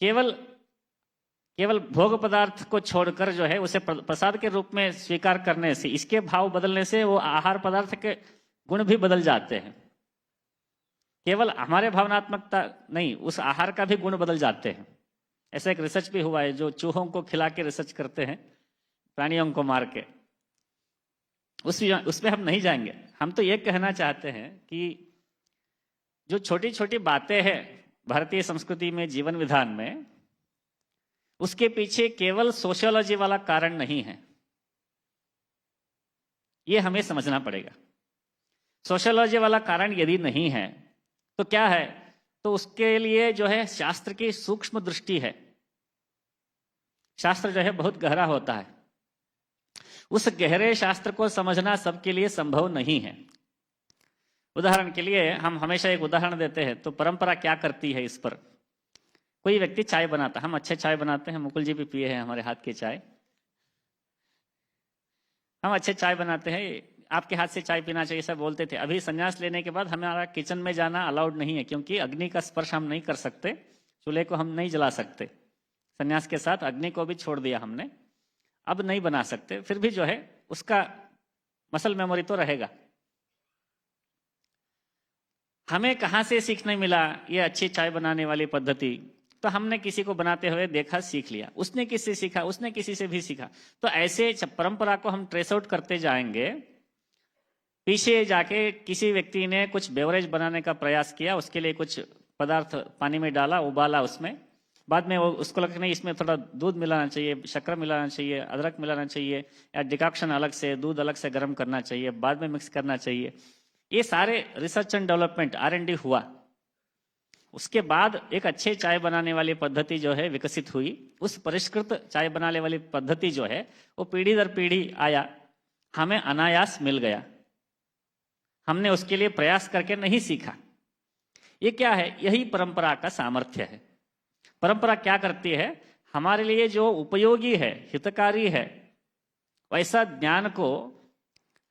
केवल भोग पदार्थ को छोड़कर जो है उसे प्रसाद के रूप में स्वीकार करने से, इसके भाव बदलने से वो आहार पदार्थ के गुण भी बदल जाते हैं। केवल हमारे भावनात्मकता नहीं, उस आहार का भी गुण बदल जाते हैं। ऐसा एक रिसर्च भी हुआ है, जो चूहों को खिला के रिसर्च करते हैं, प्राणियों को मार के। उसमें हम नहीं जाएंगे। हम तो ये कहना चाहते हैं कि जो छोटी छोटी बातें हैं भारतीय संस्कृति में, जीवन विधान में, उसके पीछे केवल सोशियोलॉजी वाला कारण नहीं है, ये हमें समझना पड़ेगा। सोशियोलॉजी वाला कारण यदि नहीं है तो क्या है, तो उसके लिए जो है शास्त्र की सूक्ष्म दृष्टि है। शास्त्र जो है बहुत गहरा होता है, उस गहरे शास्त्र को समझना सबके लिए संभव नहीं है। उदाहरण के लिए हम हमेशा एक उदाहरण देते हैं, तो परंपरा क्या करती है इस पर। कोई व्यक्ति चाय बनाता, हम अच्छे चाय बनाते हैं, मुकुल जी भी पिए हैं हमारे हाथ की चाय। हम अच्छे चाय बनाते हैं, आपके हाथ से चाय पीना चाहिए, सब बोलते थे। अभी संन्यास लेने के बाद हमारा किचन में जाना अलाउड नहीं है, क्योंकि अग्नि का स्पर्श हम नहीं कर सकते, चूल्हे को हम नहीं जला सकते। संन्यास के साथ अग्नि को भी छोड़ दिया हमने, अब नहीं बना सकते। फिर भी जो है उसका मसल मेमोरी तो रहेगा। हमें कहाँ से सीखने मिला ये अच्छी चाय बनाने वाली पद्धति, तो हमने किसी को बनाते हुए देखा, सीख लिया। उसने किससे सीखा, उसने किसी से भी सीखा। तो ऐसे परंपरा को हम ट्रेस आउट करते जाएंगे। पीछे जाके किसी व्यक्ति ने कुछ बेवरेज बनाने का प्रयास किया, उसके लिए कुछ पदार्थ पानी में डाला, उबाला उसमें, बाद में वो उसको लगा नहीं, इसमें थोड़ा दूध मिलाना चाहिए, शक्कर मिलाना चाहिए, अदरक मिलाना चाहिए, या डिकॉक्शन अलग से, दूध अलग से गर्म करना चाहिए, बाद में मिक्स करना चाहिए। ये सारे रिसर्च एंड डेवलपमेंट R&D हुआ। उसके बाद एक अच्छे चाय बनाने वाली पद्धति जो है विकसित हुई। उस परिष्कृत चाय बनाने वाली पद्धति जो है वो पीढ़ी दर पीढ़ी आया, हमें अनायास मिल गया। हमने उसके लिए प्रयास करके नहीं सीखा। ये क्या है, यही परंपरा का सामर्थ्य है। परंपरा क्या करती है, हमारे लिए जो उपयोगी है, हितकारी है, वैसा ज्ञान को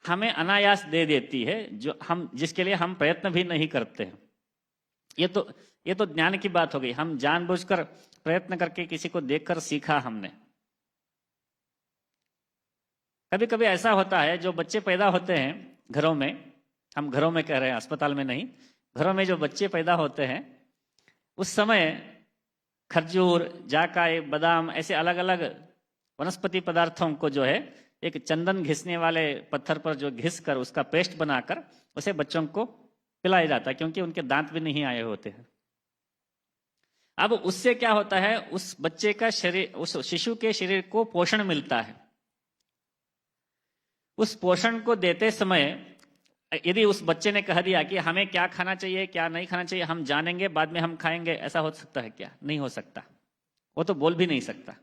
हमें अनायास दे देती है, जो हम जिसके लिए हम प्रयत्न भी नहीं करते हैं। ये तो ज्ञान की बात हो गई। हम जानबूझकर प्रयत्न करके किसी को देखकर सीखा हमने। कभी कभी ऐसा होता है, जो बच्चे पैदा होते हैं घरों में, हम घरों में कह रहे हैं, अस्पताल में नहीं, घरों में जो बच्चे पैदा होते हैं, उस समय खरजूर, जाकाई, बादाम, ऐसे अलग अलग वनस्पति पदार्थों को जो है एक चंदन घिसने वाले पत्थर पर जो घिस कर उसका पेस्ट बनाकर उसे बच्चों को पिलाया जाता है, क्योंकि उनके दांत भी नहीं आए होते हैं। अब उससे क्या होता है, उस बच्चे का शरीर, उस शिशु के शरीर को पोषण मिलता है। उस पोषण को देते समय यदि उस बच्चे ने कह दिया कि हमें क्या खाना चाहिए, क्या नहीं खाना चाहिए, हम जानेंगे, बाद में हम खाएंगे, ऐसा हो सकता है क्या? नहीं हो सकता। वो तो बोल भी नहीं सकता।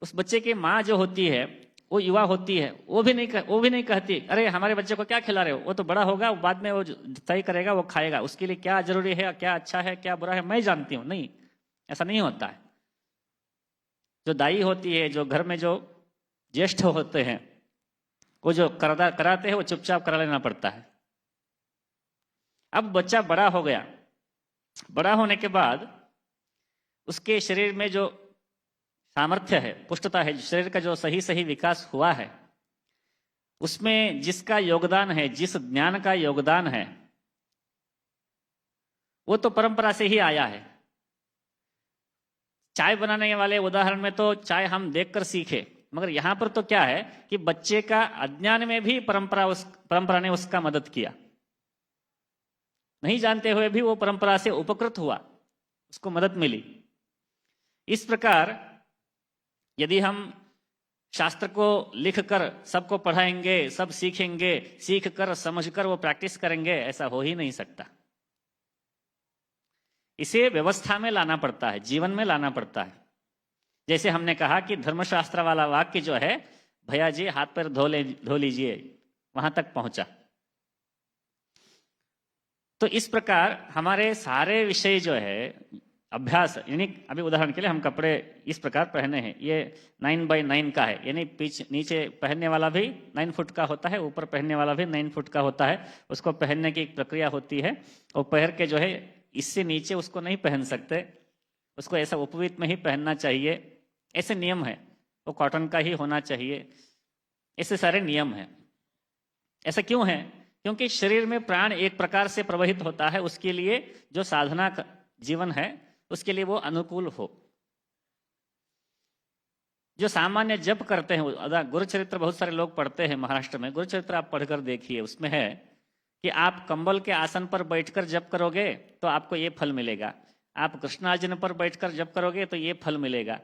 उस बच्चे की माँ जो होती है, वो युवा होती है, वो भी नहीं कहती अरे हमारे बच्चे को क्या खिला रहे हो, वो तो बड़ा होगा, वो बाद में वो तय करेगा, वो खाएगा, उसके लिए क्या जरूरी है, क्या अच्छा है, क्या बुरा है, मैं जानती हूँ। नहीं, ऐसा नहीं होता है। जो दाई होती है, जो घर में जो ज्येष्ठ होते हैं, वो जो कराते हैं, वो चुपचाप करा लेना पड़ता है। अब बच्चा बड़ा हो गया, बड़ा होने के बाद उसके शरीर में जो सामर्थ्य है, पुष्टता है, शरीर का जो सही विकास हुआ है, उसमें जिसका योगदान है, जिस ज्ञान का योगदान है, वो तो परंपरा से ही आया है। चाय बनाने वाले उदाहरण में तो चाय हम देखकर सीखे, मगर यहां पर तो क्या है कि बच्चे का अज्ञान में भी परंपरा ने उसका मदद किया। नहीं जानते हुए भी वो परंपरा से उपकृत हुआ, उसको मदद मिली। इस प्रकार यदि हम शास्त्र को लिखकर सबको पढ़ाएंगे, सब सीखेंगे, सीखकर समझकर वो प्रैक्टिस करेंगे, ऐसा हो ही नहीं सकता। इसे व्यवस्था में लाना पड़ता है, जीवन में लाना पड़ता है। जैसे हमने कहा कि धर्मशास्त्र वाला वाक्य जो है, भैया जी हाथ पैर धो लीजिए, वहां तक पहुंचा। तो इस प्रकार हमारे सारे विषय जो है, अभ्यास, यानी अभी उदाहरण के लिए हम कपड़े इस प्रकार पहने हैं, ये 9x9 का है, यानी नीचे पहनने वाला भी 9 फुट का होता है, ऊपर पहनने वाला भी 9 फुट का होता है। उसको पहनने की एक प्रक्रिया होती है और पहन के जो है इससे नीचे उसको नहीं पहन सकते, उसको ऐसा उपवीत में ही पहनना चाहिए, ऐसे नियम है। वो कॉटन का ही होना चाहिए, ऐसे सारे नियम हैं। ऐसा क्यों है? क्योंकि शरीर में प्राण एक प्रकार से प्रवाहित होता है, उसके लिए जो साधना का जीवन है उसके लिए वो अनुकूल हो। जो सामान्य जप करते हैं, गुरुचरित्र बहुत सारे लोग पढ़ते हैं महाराष्ट्र में, गुरुचरित्र आप पढ़कर देखिए, उसमें है कि आप कंबल के आसन पर बैठकर जप करोगे तो आपको ये फल मिलेगा, आप कृष्णार्जुन पर बैठकर जप करोगे तो ये फल मिलेगा,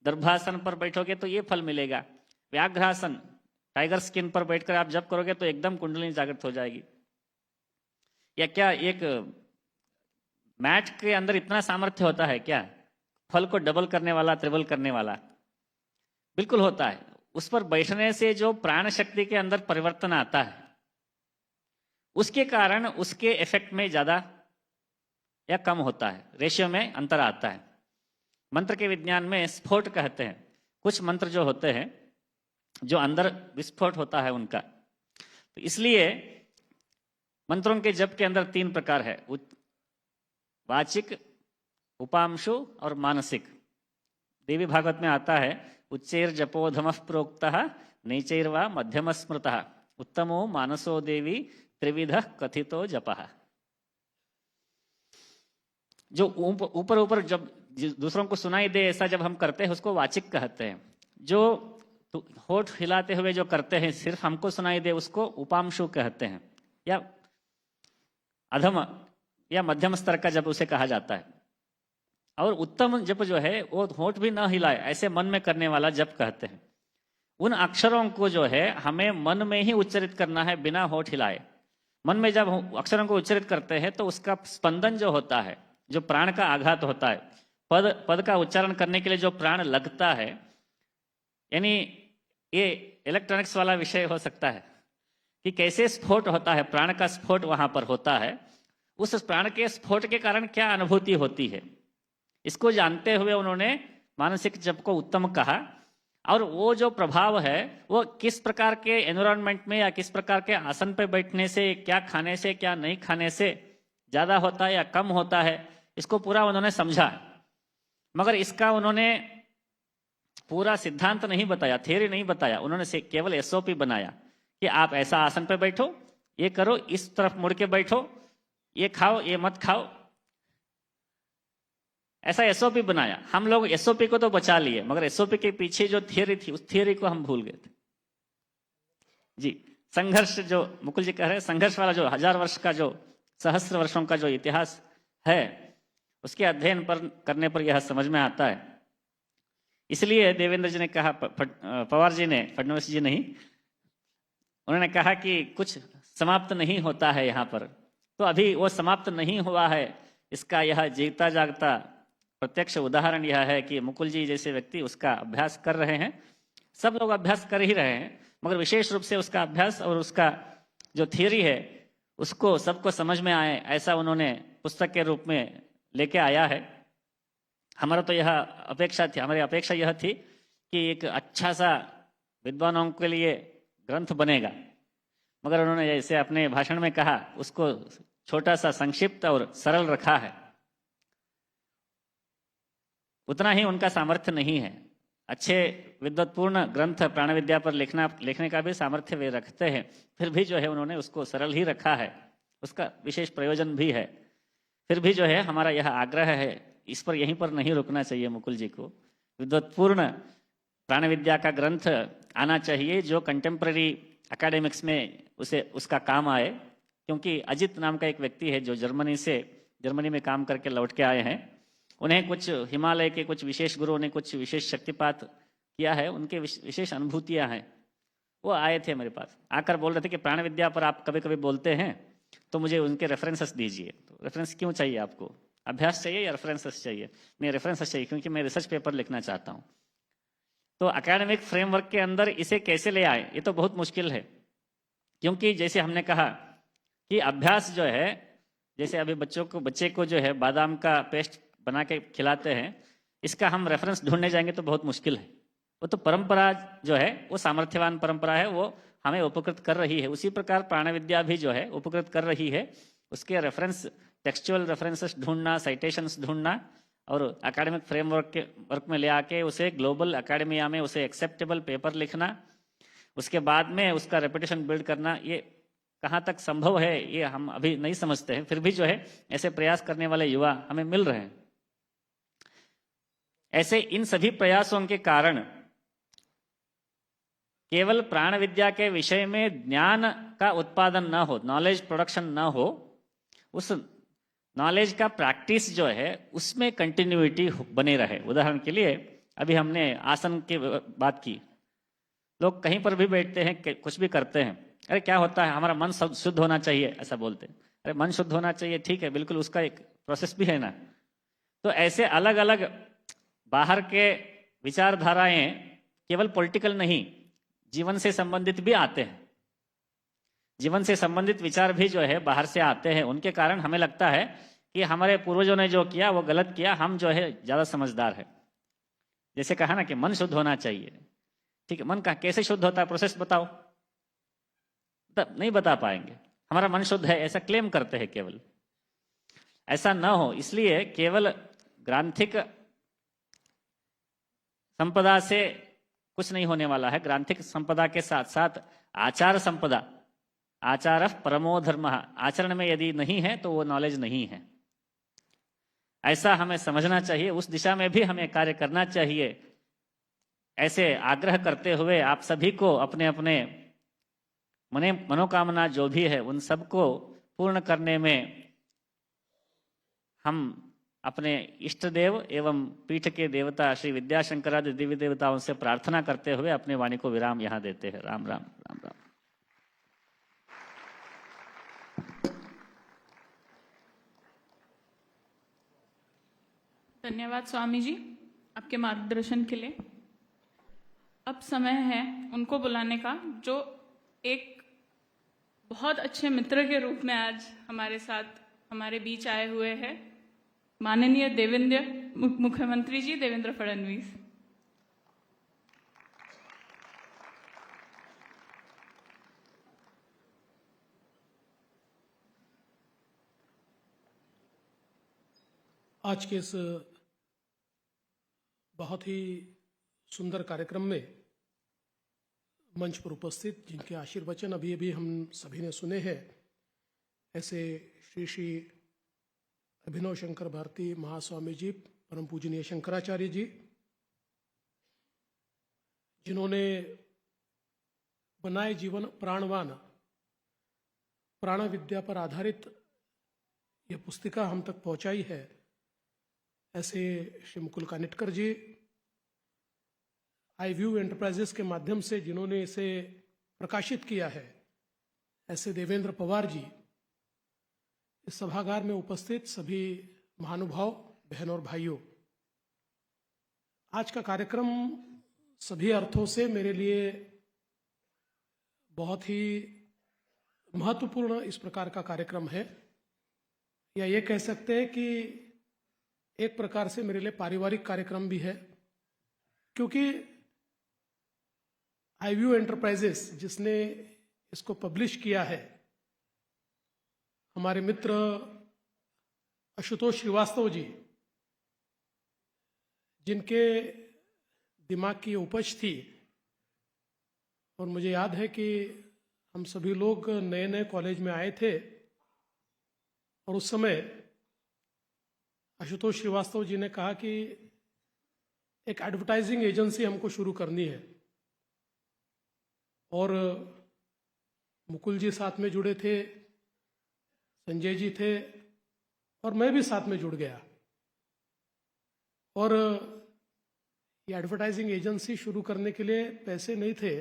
दर्भासन पर बैठोगे तो ये फल मिलेगा, व्याघ्रासन टाइगर स्किन पर बैठकर आप जप करोगे तो एकदम कुंडलिनी जागृत हो जाएगी। या क्या एक मैट के अंदर इतना सामर्थ्य होता है क्या, फल को डबल करने वाला, ट्रिबल करने वाला? बिल्कुल होता है। उस पर बैठने से जो प्राण शक्ति के अंदर परिवर्तन आता है, उसके कारण उसके इफेक्ट में ज्यादा या कम होता है, रेशियो में अंतर आता है। मंत्र के विज्ञान में स्फोट कहते हैं। कुछ मंत्र जो होते हैं जो अंदर विस्फोट होता है उनका, तो इसलिए मंत्रों के जप के अंदर 3 प्रकार है, वाचिक, उपांशु और मानसिक। देवी भागवत में आता है, उच्चैर जपोधमः प्रोक्तः नीचैर्वा मध्यम स्मृतः उत्तमो मानसो देवी त्रिविध कथितो जपः। जो ऊपर ऊपर जब दूसरों को सुनाई दे ऐसा जब हम करते हैं उसको वाचिक कहते हैं। जो होठ हिलाते हुए जो करते हैं सिर्फ हमको सुनाई दे उसको उपांशु कहते हैं, या अधम या मध्यम स्तर का जब उसे कहा जाता है। और उत्तम जप जो है वो होठ भी न हिलाए ऐसे मन में करने वाला जप कहते हैं। उन अक्षरों को जो है हमें मन में ही उच्चारित करना है बिना होठ हिलाए। मन में जब अक्षरों को उच्चारित करते हैं तो उसका स्पंदन जो होता है, जो प्राण का आघात होता है, पद का उच्चारण करने के लिए जो प्राण लगता है, यानी ये इलेक्ट्रॉनिक्स वाला विषय हो सकता है कि कैसे स्फोट होता है, प्राण का स्फोट वहां पर होता है। उस प्राण के स्फोट के कारण क्या अनुभूति होती है, इसको जानते हुए उन्होंने मानसिक जप को उत्तम कहा। और वो जो प्रभाव है वो किस प्रकार के एनवायरनमेंट में या किस प्रकार के आसन पे बैठने से, क्या खाने से क्या नहीं खाने से ज्यादा होता है या कम होता है, इसको पूरा उन्होंने समझा। मगर इसका उन्होंने पूरा सिद्धांत नहीं बताया, थियरी नहीं बताया, उन्होंने केवल एसओपी बनाया कि आप ऐसा आसन पे बैठो, ये करो, इस तरफ मुड़ के बैठो, ये खाओ, ये मत खाओ, ऐसा एसओपी बनाया। हम लोग एसओपी को तो बचा लिए मगर एसओपी के पीछे जो थियरी थी उस थियरी को हम भूल गए थे। जी, संघर्ष जो मुकुल जी कह रहे हैं, संघर्ष वाला जो 1000 वर्ष का, जो सहस्त्र वर्षों का जो इतिहास है, उसके अध्ययन पर करने पर यह समझ में आता है। इसलिए देवेंद्र जी ने कहा, पवार जी ने, फडणवीस जी नहीं, उन्होंने कहा कि कुछ समाप्त नहीं होता है यहाँ पर। तो अभी वो समाप्त नहीं हुआ है, इसका यह जीता जागता प्रत्यक्ष उदाहरण यह है कि मुकुल जी जैसे व्यक्ति उसका अभ्यास कर रहे हैं। सब लोग अभ्यास कर ही रहे हैं, मगर विशेष रूप से उसका अभ्यास और उसका जो थियरी है उसको सबको समझ में आए ऐसा उन्होंने पुस्तक के रूप में लेके आया है। हमारा तो यह अपेक्षा थी, हमारी अपेक्षा यह थी कि एक अच्छा सा विद्वानों के लिए ग्रंथ बनेगा, मगर उन्होंने जैसे अपने भाषण में कहा उसको छोटा सा संक्षिप्त और सरल रखा है। उतना ही उनका सामर्थ्य नहीं है। अच्छे विद्वत्पूर्ण ग्रंथ प्राण विद्या पर लिखने का भी सामर्थ्य वे रखते हैं, फिर भी जो है उन्होंने उसको सरल ही रखा है, उसका विशेष प्रयोजन भी है। फिर भी जो है हमारा यह आग्रह है, इस पर यहीं पर नहीं रुकना चाहिए मुकुल जी को। विद्वत्पूर्ण प्राण विद्या का ग्रंथ आना चाहिए जो कंटेम्प्रेरी एकेडमिक्स में उसका काम आए। क्योंकि अजित नाम का एक व्यक्ति है जो जर्मनी में काम करके लौट के आए हैं। उन्हें कुछ हिमालय के कुछ विशेष गुरुओं ने कुछ विशेष शक्तिपात किया है, उनके विशेष अनुभूतियां हैं। वो आए थे मेरे पास, आकर बोल रहे थे कि प्राण विद्या पर आप कभी कभी बोलते हैं तो मुझे उनके रेफरेंसेस दीजिए। तो रेफरेंस क्यों चाहिए आपको, अभ्यास चाहिए या रेफरेंसेस चाहिए? नहीं, रेफरेंसेस चाहिए, क्योंकि मैं रिसर्च पेपर लिखना चाहता हूँ। तो एकेडमिक फ्रेमवर्क के अंदर इसे कैसे ले आए, ये तो बहुत मुश्किल है। क्योंकि जैसे हमने कहा कि अभ्यास जो है, जैसे अभी बच्चे को जो है बादाम का पेस्ट बना के खिलाते हैं, इसका हम रेफरेंस ढूंढने जाएंगे तो बहुत मुश्किल है। वो तो परंपरा जो है वो सामर्थ्यवान परंपरा है, वो हमें उपकृत कर रही है। उसी प्रकार प्राण विद्या भी जो है उपकृत कर रही है। उसके रेफरेंस, टेक्सचुअल रेफरेंसेस ढूंढना, साइटेशंस ढूंढना और एकेडमिक फ्रेमवर्क में ले आके उसे ग्लोबल एकेडमिया में उसे एक्सेप्टेबल पेपर लिखना, उसके बाद में उसका रेपुटेशन बिल्ड करना, ये कहाँ तक संभव है ये हम अभी नहीं समझते हैं। फिर भी जो है ऐसे प्रयास करने वाले युवा हमें मिल रहे हैं। ऐसे इन सभी प्रयासों के कारण केवल प्राण विद्या के विषय में ज्ञान का उत्पादन न हो, नॉलेज प्रोडक्शन न हो, उस नॉलेज का प्रैक्टिस जो है उसमें कंटिन्यूटी बने रहे। उदाहरण के लिए अभी हमने आसन की बात की। लोग कहीं पर भी बैठते हैं, कुछ भी करते हैं, अरे क्या होता है, हमारा मन शुद्ध होना चाहिए, ऐसा बोलते हैं। अरे मन शुद्ध होना चाहिए, ठीक है, बिल्कुल, उसका एक प्रोसेस भी है ना। तो ऐसे अलग अलग बाहर के विचारधाराएं केवल पॉलिटिकल नहीं, जीवन से संबंधित भी आते हैं। जीवन से संबंधित विचार भी जो है बाहर से आते हैं। उनके कारण हमें लगता है कि हमारे पूर्वजों ने जो किया वो गलत किया, हम जो है ज्यादा समझदार है। जैसे कहा ना कि मन शुद्ध होना चाहिए, ठीक है, मन का कैसे शुद्ध होता है, प्रोसेस बताओ, तब नहीं बता पाएंगे। हमारा मन शुद्ध है ऐसा क्लेम करते हैं केवल, ऐसा ना हो। इसलिए केवल ग्रांथिक संपदा से कुछ नहीं होने वाला है। ग्रांथिक संपदा के साथ साथ आचार संपदा, आचार परमो धर्म, आचरण में यदि नहीं है तो वो नॉलेज नहीं है, ऐसा हमें समझना चाहिए। उस दिशा में भी हमें कार्य करना चाहिए। ऐसे आग्रह करते हुए आप सभी को अपने अपने मनोकामना जो भी है उन सबको पूर्ण करने में हम अपने इष्ट देव एवं पीठ के देवता श्री विद्याशंकरादि दिव्य देवताओं से प्रार्थना करते हुए अपने वाणी को विराम यहाँ देते हैं। राम राम राम राम। धन्यवाद स्वामी जी आपके मार्गदर्शन के लिए। अब समय है उनको बुलाने का जो एक बहुत अच्छे मित्र के रूप में आज हमारे साथ हमारे बीच आए हुए हैं, माननीय मुख्यमंत्री जी देवेंद्र फडणवीस। आज के इस बहुत ही सुंदर कार्यक्रम में मंच पर उपस्थित जिनके आशीर्वचन अभी अभी हम सभी ने सुने हैं, ऐसे श्री श्री अभिनव शंकर भारती महास्वामी जी, परम पूजनीय शंकराचार्य जी, जिन्होंने बनाए जीवन प्राणवान, प्राण विद्या पर आधारित यह पुस्तिका हम तक पहुंचाई है, ऐसे श्री मुकुल कानिटकर जी, iView एंटरप्राइजेस के माध्यम से जिन्होंने इसे प्रकाशित किया है, ऐसे देवेंद्र पवार जी, इस सभागार में उपस्थित सभी महानुभाव, बहनों और भाइयों, आज का कार्यक्रम सभी अर्थों से मेरे लिए बहुत ही महत्वपूर्ण इस प्रकार का कार्यक्रम है, या ये कह सकते हैं कि एक प्रकार से मेरे लिए पारिवारिक कार्यक्रम भी है, क्योंकि iView एंटरप्राइजेस जिसने इसको पब्लिश किया है, हमारे मित्र आशुतोष श्रीवास्तव जी, जिनके दिमाग की उपज थी, और मुझे याद है कि हम सभी लोग नए नए कॉलेज में आए थे और उस समय आशुतोष श्रीवास्तव जी ने कहा कि एक एडवर्टाइजिंग एजेंसी हमको शुरू करनी है, और मुकुल जी साथ में जुड़े थे, संजय जी थे, और मैं भी साथ में जुड़ गया। और ये एडवर्टाइजिंग एजेंसी शुरू करने के लिए पैसे नहीं थे,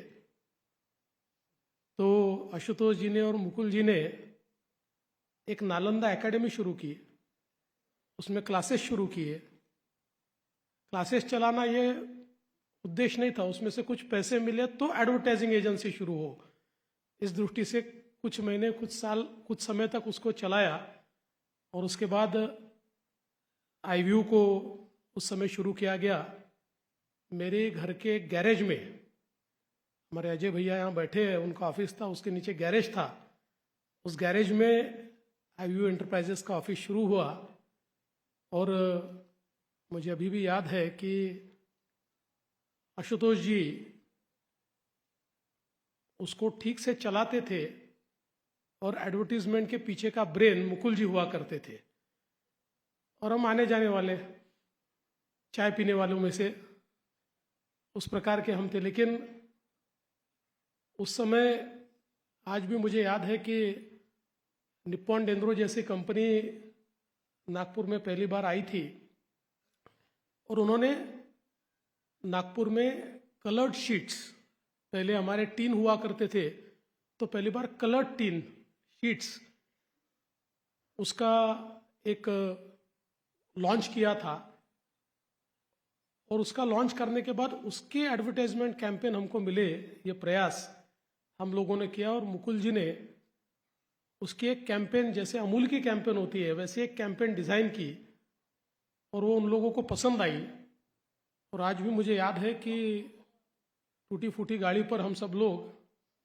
तो आशुतोष जी ने और मुकुल जी ने एक नालंदा एकेडमी शुरू की, उसमें क्लासेस शुरू किए। क्लासेस चलाना ये उद्देश्य नहीं था, उसमें से कुछ पैसे मिले तो एडवर्टाइजिंग एजेंसी शुरू हो, इस दृष्टि से कुछ महीने, कुछ साल, कुछ समय तक उसको चलाया, और उसके बाद आईवीयू को उस समय शुरू किया गया, मेरे घर के गैरेज में, हमारे अजय भैया यहाँ बैठे हैं, उनका ऑफिस था, उसके नीचे गैरेज था, उस गैरेज में आईवीयू एंटरप्राइजेस का ऑफिस शुरू हुआ। और मुझे अभी भी याद है कि आशुतोष जी उसको ठीक से चलाते थे और एडवर्टीजमेंट के पीछे का ब्रेन मुकुल जी हुआ करते थे, और हम आने जाने वाले चाय पीने वालों में से उस प्रकार के हम थे। लेकिन उस समय आज भी मुझे याद है कि निप्पॉन डेंद्रो जैसी कंपनी नागपुर में पहली बार आई थी, और उन्होंने नागपुर में कलर्ड शीट्स, पहले हमारे टीन हुआ करते थे, तो पहली बार कलर्ड टीन शीट्स उसका एक लॉन्च किया था। और उसका लॉन्च करने के बाद उसके एडवर्टाइजमेंट कैंपेन हमको मिले, ये प्रयास हम लोगों ने किया, और मुकुल जी ने उसकी एक कैंपेन, जैसे अमूल की कैंपेन होती है वैसे एक कैंपेन डिज़ाइन की, और वो उन लोगों को पसंद आई। और आज भी मुझे याद है कि टूटी फूटी गाड़ी पर हम सब लोग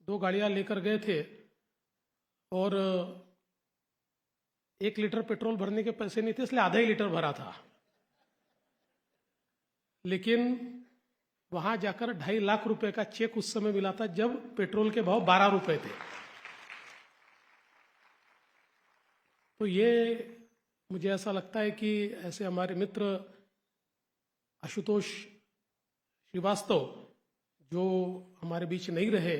2 गाड़ियां लेकर गए थे, और 1 लीटर पेट्रोल भरने के पैसे नहीं थे, इसलिए आधा ही लीटर भरा था। लेकिन वहां जाकर 2.5 लाख रुपए का चेक उस समय मिला था, जब पेट्रोल के भाव 12 रुपए थे। तो ये मुझे ऐसा लगता है कि ऐसे हमारे मित्र आशुतोष श्रीवास्तव जो हमारे बीच नहीं रहे,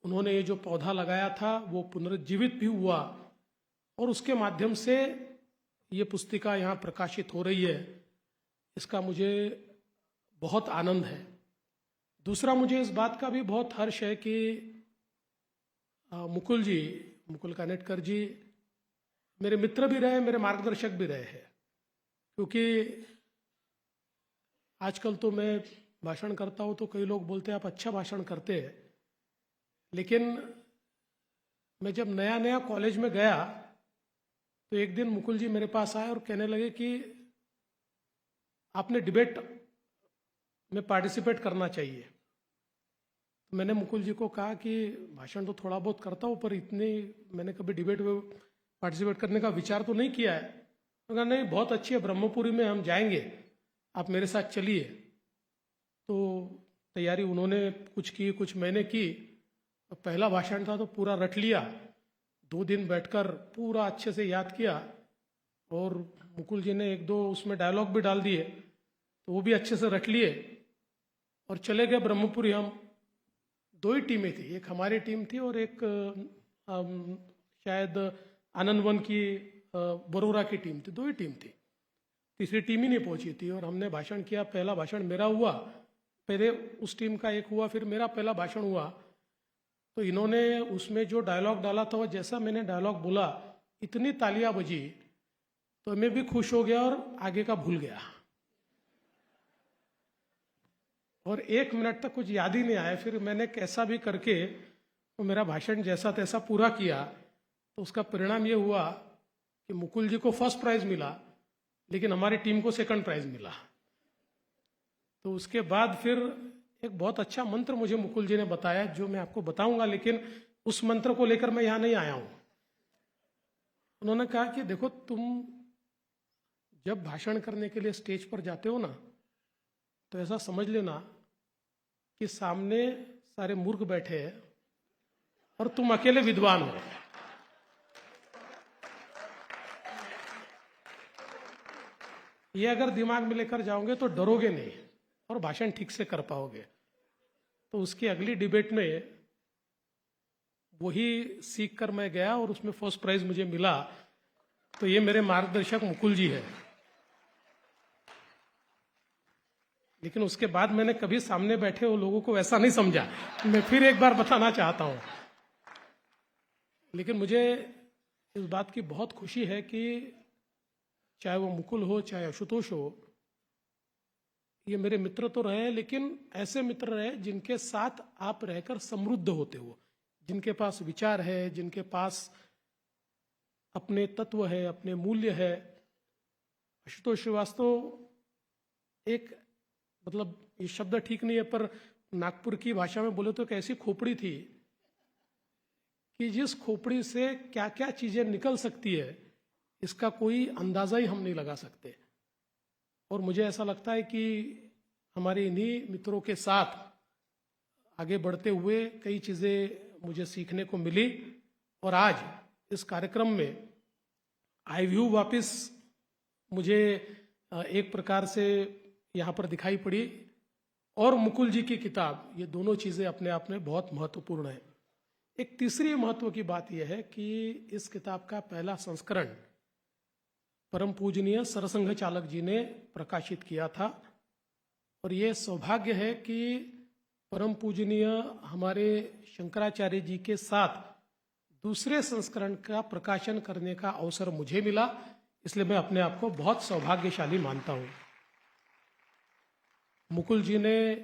उन्होंने ये जो पौधा लगाया था वो पुनरुज्जीवित भी हुआ, और उसके माध्यम से ये पुस्तिका यहाँ प्रकाशित हो रही है। इसका मुझे बहुत आनंद है। दूसरा, मुझे इस बात का भी बहुत हर्ष है कि मुकुल कानेटकर जी मेरे मित्र भी रहे, मेरे मार्गदर्शक भी रहे हैं। क्योंकि आजकल तो मैं भाषण करता हूँ तो कई लोग बोलते हैं आप अच्छा भाषण करते हैं, लेकिन मैं जब नया नया कॉलेज में गया तो एक दिन मुकुल जी मेरे पास आए और कहने लगे कि आपने डिबेट में पार्टिसिपेट करना चाहिए। तो मैंने मुकुल जी को कहा कि भाषण तो थोड़ा बहुत करता हूँ, पर इतनी मैंने कभी डिबेट में पार्टिसिपेट करने का विचार तो नहीं किया है। तो कहा नहीं, बहुत अच्छी है, ब्रह्मपुरी में हम जाएंगे, आप मेरे साथ चलिए। तो तैयारी उन्होंने कुछ की, कुछ मैंने की। तो पहला भाषण था तो पूरा रट लिया, 2 दिन बैठकर पूरा अच्छे से याद किया, और मुकुल जी ने 1-2 उसमें डायलॉग भी डाल दिए, तो वो भी अच्छे से रट लिए और चले गए ब्रह्मपुरी। हम 2 ही टीमें थी, एक हमारी टीम थी और एक शायद आनंदवन की बरोरा की टीम थी, 2 ही टीम थी, तीसरी टीम ही नहीं पहुंची थी। और हमने भाषण किया, पहला भाषण मेरा हुआ, पहले उस टीम का एक हुआ, फिर मेरा पहला भाषण हुआ। तो इन्होंने उसमें जो डायलॉग डाला था, वो जैसा मैंने डायलॉग बोला, इतनी तालियां बजी तो मैं भी खुश हो गया और आगे का भूल गया, और 1 मिनट तक कुछ याद ही नहीं आया। फिर मैंने कैसा भी करके तो मेरा भाषण जैसा तैसा पूरा किया। तो उसका परिणाम ये हुआ कि मुकुल जी को फर्स्ट प्राइज मिला, लेकिन हमारी टीम को सेकंड प्राइज मिला। तो उसके बाद फिर एक बहुत अच्छा मंत्र मुझे मुकुल जी ने बताया, जो मैं आपको बताऊंगा, लेकिन उस मंत्र को लेकर मैं यहाँ नहीं आया हूँ। उन्होंने कहा कि देखो, तुम जब भाषण करने के लिए स्टेज पर जाते हो ना, तो ऐसा समझ लेना कि सामने सारे मूर्ख बैठे हैं और तुम अकेले विद्वान हो। ये अगर दिमाग में लेकर जाओगे तो डरोगे नहीं और भाषण ठीक से कर पाओगे। तो उसकी अगली डिबेट में वही सीख कर मैं गया और उसमें फर्स्ट प्राइज मुझे मिला। तो ये मेरे मार्गदर्शक मुकुल जी है। लेकिन उसके बाद मैंने कभी सामने बैठे वो लोगों को ऐसा नहीं समझा। मैं फिर एक बार बताना चाहता हूं। लेकिन मुझे इस बात की बहुत खुशी है कि चाहे वो मुकुल हो चाहे आशुतोष हो, ये मेरे मित्र तो रहे, लेकिन ऐसे मित्र रहे जिनके साथ आप रहकर समृद्ध होते हो, जिनके पास विचार है, जिनके पास अपने तत्व है, अपने मूल्य है, आशुतोष श्रीवास्तव एक, मतलब ये शब्द ठीक नहीं है, पर नागपुर की भाषा में बोले तो एक ऐसी खोपड़ी थी कि जिस खोपड़ी से क्या क्या चीजें निकल सकती है इसका कोई अंदाजा ही हम नहीं लगा सकते। और मुझे ऐसा लगता है कि हमारे इन्हीं मित्रों के साथ आगे बढ़ते हुए कई चीजें मुझे सीखने को मिली, और आज इस कार्यक्रम में आई व्यू वापिस मुझे एक प्रकार से यहाँ पर दिखाई पड़ी, और मुकुल जी की किताब, ये दोनों चीजें अपने आप में बहुत महत्वपूर्ण है। एक तीसरी महत्व की बात यह है कि इस किताब का पहला संस्करण परम पूजनीय सरसंघ चालक जी ने प्रकाशित किया था, और ये सौभाग्य है कि परम पूजनीय हमारे शंकराचार्य जी के साथ दूसरे संस्करण का प्रकाशन करने का अवसर मुझे मिला, इसलिए मैं अपने आप को बहुत सौभाग्यशाली मानता हूं। मुकुल जी ने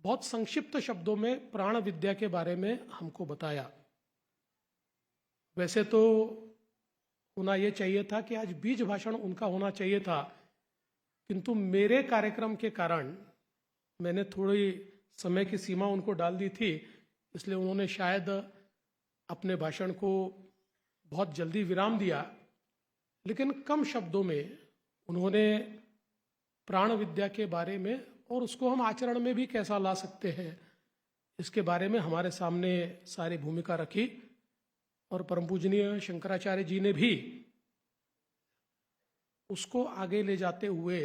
बहुत संक्षिप्त शब्दों में प्राण विद्या के बारे में हमको बताया। वैसे तो होना यह चाहिए था कि आज बीज भाषण उनका होना चाहिए था, किंतु मेरे कार्यक्रम के कारण मैंने थोड़ी समय की सीमा उनको डाल दी थी, इसलिए उन्होंने शायद अपने भाषण को बहुत जल्दी विराम दिया, लेकिन कम शब्दों में उन्होंने प्राण विद्या के बारे में और उसको हम आचरण में भी कैसा ला सकते हैं इसके बारे में हमारे सामने सारी भूमिका रखी। और परम पूजनीय शंकराचार्य जी ने भी उसको आगे ले जाते हुए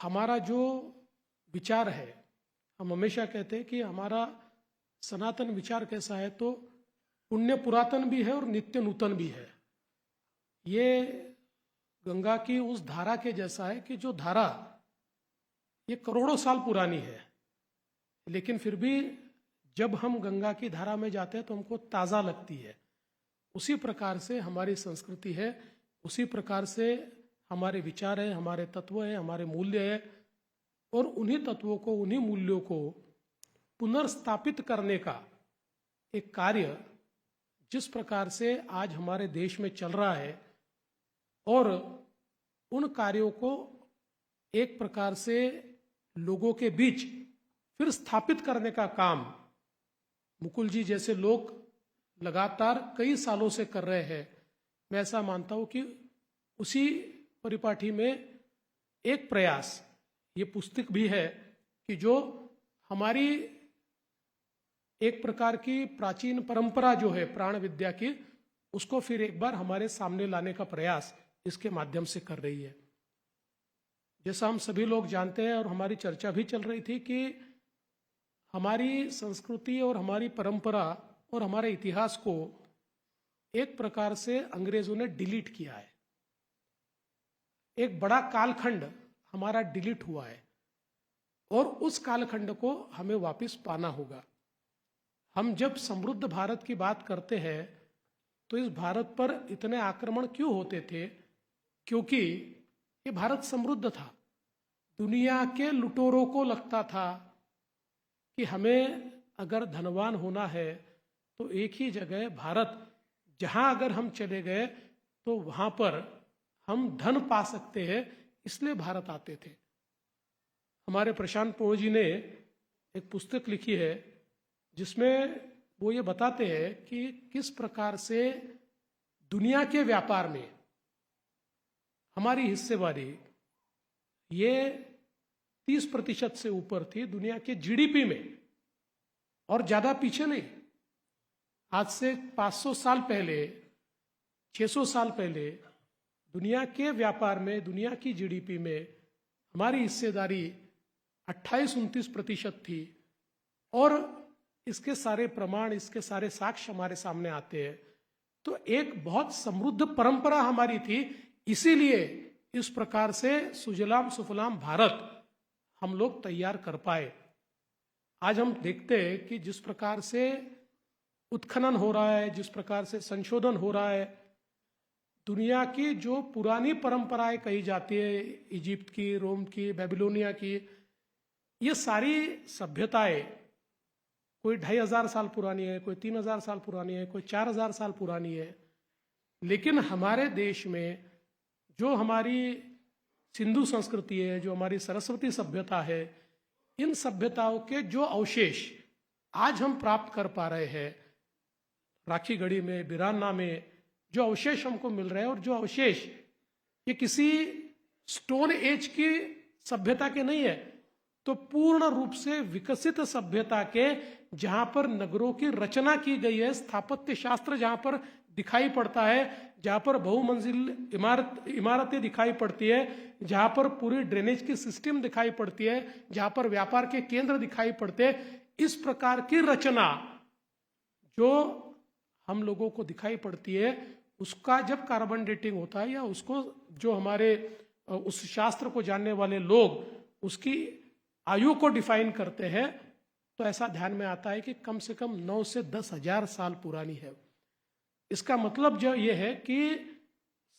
हमारा जो विचार है, हम हमेशा कहते हैं कि हमारा सनातन विचार कैसा है, तो पुण्य पुरातन भी है और नित्य नूतन भी है। ये गंगा की उस धारा के जैसा है कि जो धारा ये करोड़ों साल पुरानी है, लेकिन फिर भी जब हम गंगा की धारा में जाते हैं तो हमको ताज़ा लगती है। उसी प्रकार से हमारी संस्कृति है, उसी प्रकार से हमारे विचार है, हमारे तत्व है, हमारे मूल्य है, और उन्हीं तत्वों को, उन्हीं मूल्यों को पुनर्स्थापित करने का एक कार्य जिस प्रकार से आज हमारे देश में चल रहा है, और उन कार्यों को एक प्रकार से लोगों के बीच फिर स्थापित करने का काम मुकुल जी जैसे लोग लगातार कई सालों से कर रहे हैं। मैं ऐसा मानता हूं कि उसी परिपाटी में एक प्रयास ये पुस्तक भी है कि जो हमारी एक प्रकार की प्राचीन परंपरा जो है प्राण विद्या की, उसको फिर एक बार हमारे सामने लाने का प्रयास इसके माध्यम से कर रही है। जैसा हम सभी लोग जानते हैं और हमारी चर्चा भी चल रही थी कि हमारी संस्कृति और हमारी परंपरा और हमारे इतिहास को एक प्रकार से अंग्रेजों ने डिलीट किया है। एक बड़ा कालखंड हमारा डिलीट हुआ है, और उस कालखंड को हमें वापस पाना होगा। हम जब समृद्ध भारत की बात करते हैं तो इस भारत पर इतने आक्रमण क्यों होते थे? क्योंकि ये भारत समृद्ध था। दुनिया के लुटेरों को लगता था कि हमें अगर धनवान होना है तो एक ही जगह भारत, जहां अगर हम चले गए तो वहां पर हम धन पा सकते हैं, इसलिए भारत आते थे। हमारे प्रशांत पोळ जी ने एक पुस्तक लिखी है जिसमें वो ये बताते हैं कि किस प्रकार से दुनिया के व्यापार में हमारी हिस्सेदारी ये 30% से ऊपर थी दुनिया के जीडीपी में, और ज्यादा पीछे नहीं। आज से 500 साल पहले, 600 साल पहले दुनिया के व्यापार में, दुनिया की जीडीपी में हमारी हिस्सेदारी 28-29% थी, और इसके सारे प्रमाण, इसके सारे साक्ष्य हमारे सामने आते हैं। तो एक बहुत समृद्ध परंपरा हमारी थी, इसीलिए इस प्रकार से सुजलाम सुफलाम भारत हम लोग तैयार कर पाए। आज हम देखते हैं कि जिस प्रकार से उत्खनन हो रहा है, जिस प्रकार से संशोधन हो रहा है, दुनिया की जो पुरानी परंपराएं कही जाती है, इजिप्ट की, रोम की, बेबीलोनिया की, ये सारी सभ्यताएं कोई 2500 साल पुरानी है, कोई 3000 साल पुरानी है, कोई 4000 साल पुरानी है, लेकिन हमारे देश में जो हमारी सिंधु संस्कृति है, जो हमारी सरस्वती सभ्यता है, इन सभ्यताओं के जो अवशेष आज हम प्राप्त कर पा रहे हैं, राखी गढ़ी में, बिराना में जो अवशेष हमको मिल रहे हैं, और जो अवशेष ये किसी स्टोन एज की सभ्यता के नहीं है, तो पूर्ण रूप से विकसित सभ्यता के, जहां पर नगरों की रचना की गई है, स्थापत्य शास्त्र जहां पर दिखाई पड़ता है, जहां पर बहुमंजिल इमारतें दिखाई पड़ती है, जहां पर पूरी ड्रेनेज की सिस्टम दिखाई पड़ती है, जहां पर व्यापार के केंद्र दिखाई पड़ते हैं, इस प्रकार की रचना जो हम लोगों को दिखाई पड़ती है, उसका जब कार्बन डेटिंग होता है, या उसको जो हमारे उस शास्त्र को जानने वाले लोग उसकी आयु को डिफाइन करते हैं, तो ऐसा ध्यान में आता है कि कम से कम 9 से 10 हजार साल पुरानी है। इसका मतलब जो ये है कि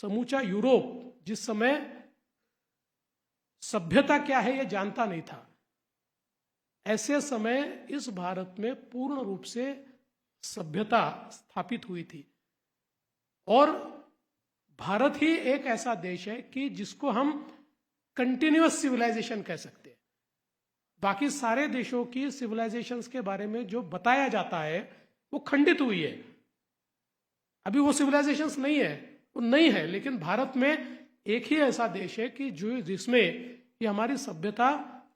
समूचा यूरोप जिस समय सभ्यता क्या है ये जानता नहीं था, ऐसे समय इस भारत में पूर्ण रूप से सभ्यता स्थापित हुई थी। और भारत ही एक ऐसा देश है कि जिसको हम कंटिन्यूअस सिविलाइजेशन कह सकते हैं। बाकी सारे देशों की सिविलाइजेशंस के बारे में जो बताया जाता है वो खंडित हुई है, अभी वो सिविलाइजेशंस नहीं है, वो नहीं है। लेकिन भारत में एक ही ऐसा देश है कि जो जिसमें ये हमारी सभ्यता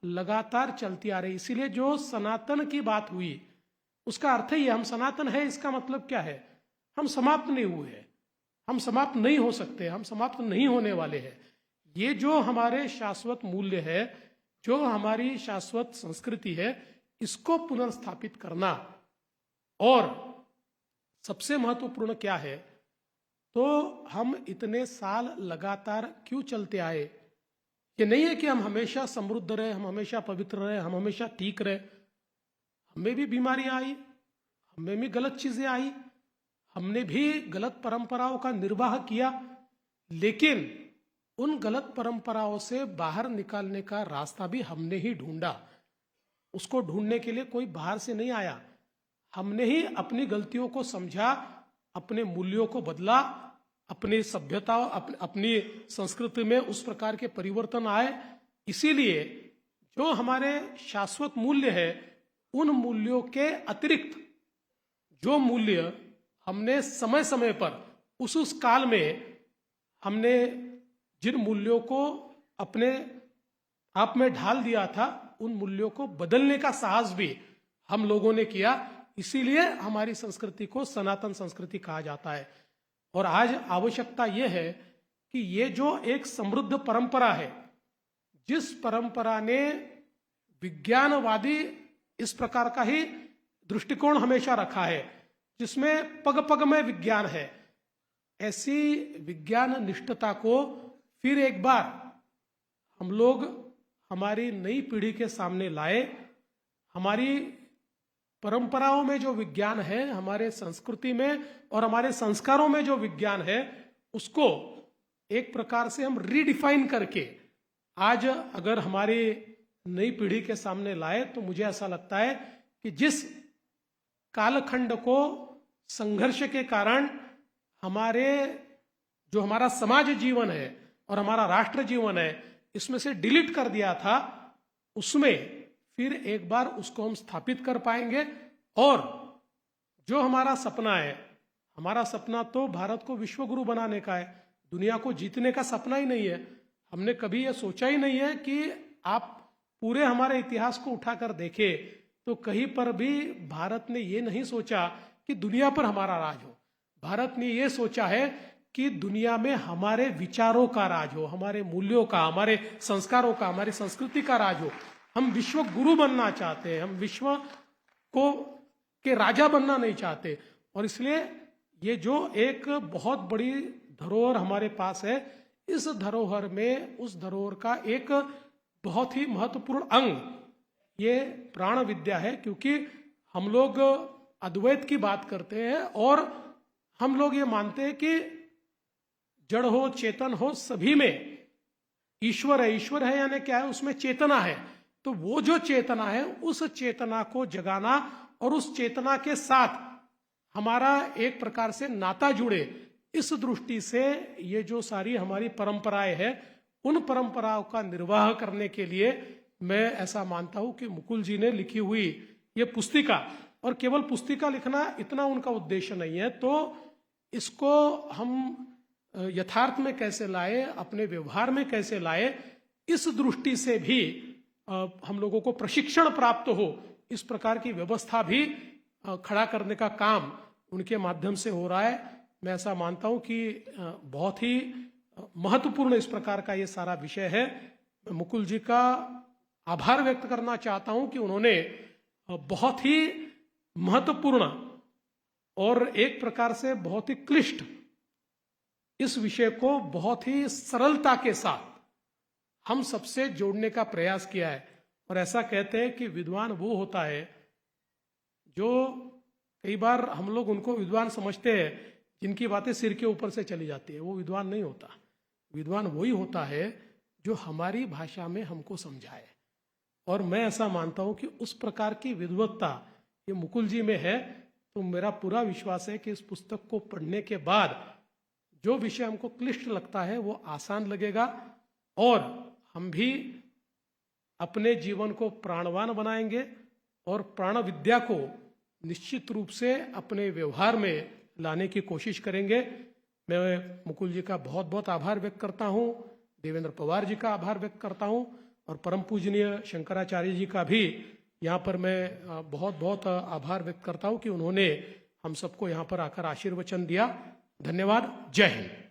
लगातार चलती आ रही। इसीलिए जो सनातन की बात हुई उसका अर्थ ही है, हम सनातन है, इसका मतलब क्या है, हम समाप्त नहीं हुए हैं, हम समाप्त नहीं हो सकते, हम समाप्त नहीं होने वाले हैं। ये जो हमारे शाश्वत मूल्य है, जो हमारी शाश्वत संस्कृति है, इसको पुनर्स्थापित करना। और सबसे महत्वपूर्ण क्या है, तो हम इतने साल लगातार क्यों चलते आए। ये नहीं है कि हम हमेशा समृद्ध रहे, हम हमेशा पवित्र रहे, हम हमेशा ठीक रहे। हमें भी बीमारियां आई, हमें भी गलत चीजें आई, हमने भी गलत परंपराओं का निर्वाह किया, लेकिन उन गलत परंपराओं से बाहर निकालने का रास्ता भी हमने ही ढूंढा। उसको ढूंढने के लिए कोई बाहर से नहीं आया, हमने ही अपनी गलतियों को समझा, अपने मूल्यों को बदला, अपनी सभ्यता, अपनी संस्कृति में उस प्रकार के परिवर्तन आए। इसीलिए जो हमारे शाश्वत मूल्य है, उन मूल्यों के अतिरिक्त जो मूल्य हमने समय समय पर उस काल में हमने जिन मूल्यों को अपने आप में ढाल दिया था, उन मूल्यों को बदलने का साहस भी हम लोगों ने किया। इसीलिए हमारी संस्कृति को सनातन संस्कृति कहा जाता है। और आज आवश्यकता यह है कि ये जो एक समृद्ध परंपरा है, जिस परंपरा ने विज्ञानवादी इस प्रकार का ही दृष्टिकोण हमेशा रखा है, जिसमें पग पग में विज्ञान है, ऐसी विज्ञान निष्ठता को फिर एक बार हम लोग हमारी नई पीढ़ी के सामने लाए। हमारी परंपराओं में जो विज्ञान है, हमारे संस्कृति में और हमारे संस्कारों में जो विज्ञान है, उसको एक प्रकार से हम रीडिफाइन करके आज अगर हमारी नई पीढ़ी के सामने लाए, तो मुझे ऐसा लगता है कि जिस कालखंड को संघर्ष के कारण हमारा समाज जीवन है और हमारा राष्ट्र जीवन है, इसमें से डिलीट कर दिया था, उसमें फिर एक बार उसको हम स्थापित कर पाएंगे। और जो हमारा सपना है, हमारा सपना तो भारत को विश्व गुरु बनाने का है, दुनिया को जीतने का सपना ही नहीं है। हमने कभी यह सोचा ही नहीं है कि आप पूरे हमारे इतिहास को उठाकर देखें तो कहीं पर भी भारत ने ये नहीं सोचा कि दुनिया पर हमारा राज हो। भारत ने ये सोचा है कि दुनिया में हमारे विचारों का राज हो, हमारे मूल्यों का, हमारे संस्कारों का, हमारी संस्कृति का राज हो। हम विश्व गुरु बनना चाहते हैं, हम विश्व को के राजा बनना नहीं चाहते। और इसलिए ये जो एक बहुत बड़ी धरोहर हमारे पास है, इस धरोहर में उस धरोहर का एक बहुत ही महत्वपूर्ण अंग ये प्राण विद्या है। क्योंकि हम लोग अद्वैत की बात करते हैं और हम लोग ये मानते हैं कि जड़ हो चेतन हो सभी में ईश्वर है। ईश्वर है यानी क्या है, उसमें चेतना है। तो वो जो चेतना है, उस चेतना को जगाना और उस चेतना के साथ हमारा एक प्रकार से नाता जुड़े, इस दृष्टि से ये जो सारी हमारी परंपराएं हैं, उन परंपराओं का निर्वाह करने के लिए मैं ऐसा मानता हूं कि मुकुल जी ने लिखी हुई ये पुस्तिका, और केवल पुस्तिका लिखना इतना उनका उद्देश्य नहीं है, तो इसको हम यथार्थ में कैसे लाए, अपने व्यवहार में कैसे लाए, इस दृष्टि से भी हम लोगों को प्रशिक्षण प्राप्त हो, इस प्रकार की व्यवस्था भी खड़ा करने का काम उनके माध्यम से हो रहा है। मैं ऐसा मानता हूं कि बहुत ही महत्वपूर्ण इस प्रकार का ये सारा विषय है। मैं मुकुल जी का आभार व्यक्त करना चाहता हूं कि उन्होंने बहुत ही महत्वपूर्ण और एक प्रकार से बहुत ही क्लिष्ट इस विषय को बहुत ही सरलता के साथ हम सबसे जोड़ने का प्रयास किया है। और ऐसा कहते हैं कि विद्वान वो होता है जो, कई बार हम लोग उनको विद्वान समझते हैं जिनकी बातें सिर के ऊपर से चली जाती है, वो विद्वान नहीं होता। विद्वान वही होता है जो हमारी भाषा में हमको समझाए। और मैं ऐसा मानता हूं कि उस प्रकार की विद्वत्ता ये मुकुल जी में है। तो मेरा पूरा विश्वास है कि इस पुस्तक को पढ़ने के बाद जो विषय हमको क्लिष्ट लगता है वो आसान लगेगा, और हम भी अपने जीवन को प्राणवान बनाएंगे और प्राण विद्या को निश्चित रूप से अपने व्यवहार में लाने की कोशिश करेंगे। मैं मुकुल जी का बहुत बहुत आभार व्यक्त करता हूँ, देवेंद्र पवार जी का आभार व्यक्त करता हूँ, और परम पूजनीय शंकराचार्य जी का भी यहाँ पर मैं बहुत बहुत आभार व्यक्त करता हूँ कि उन्होंने हम सबको यहाँ पर आकर आशीर्वचन दिया। धन्यवाद। जय हिंद।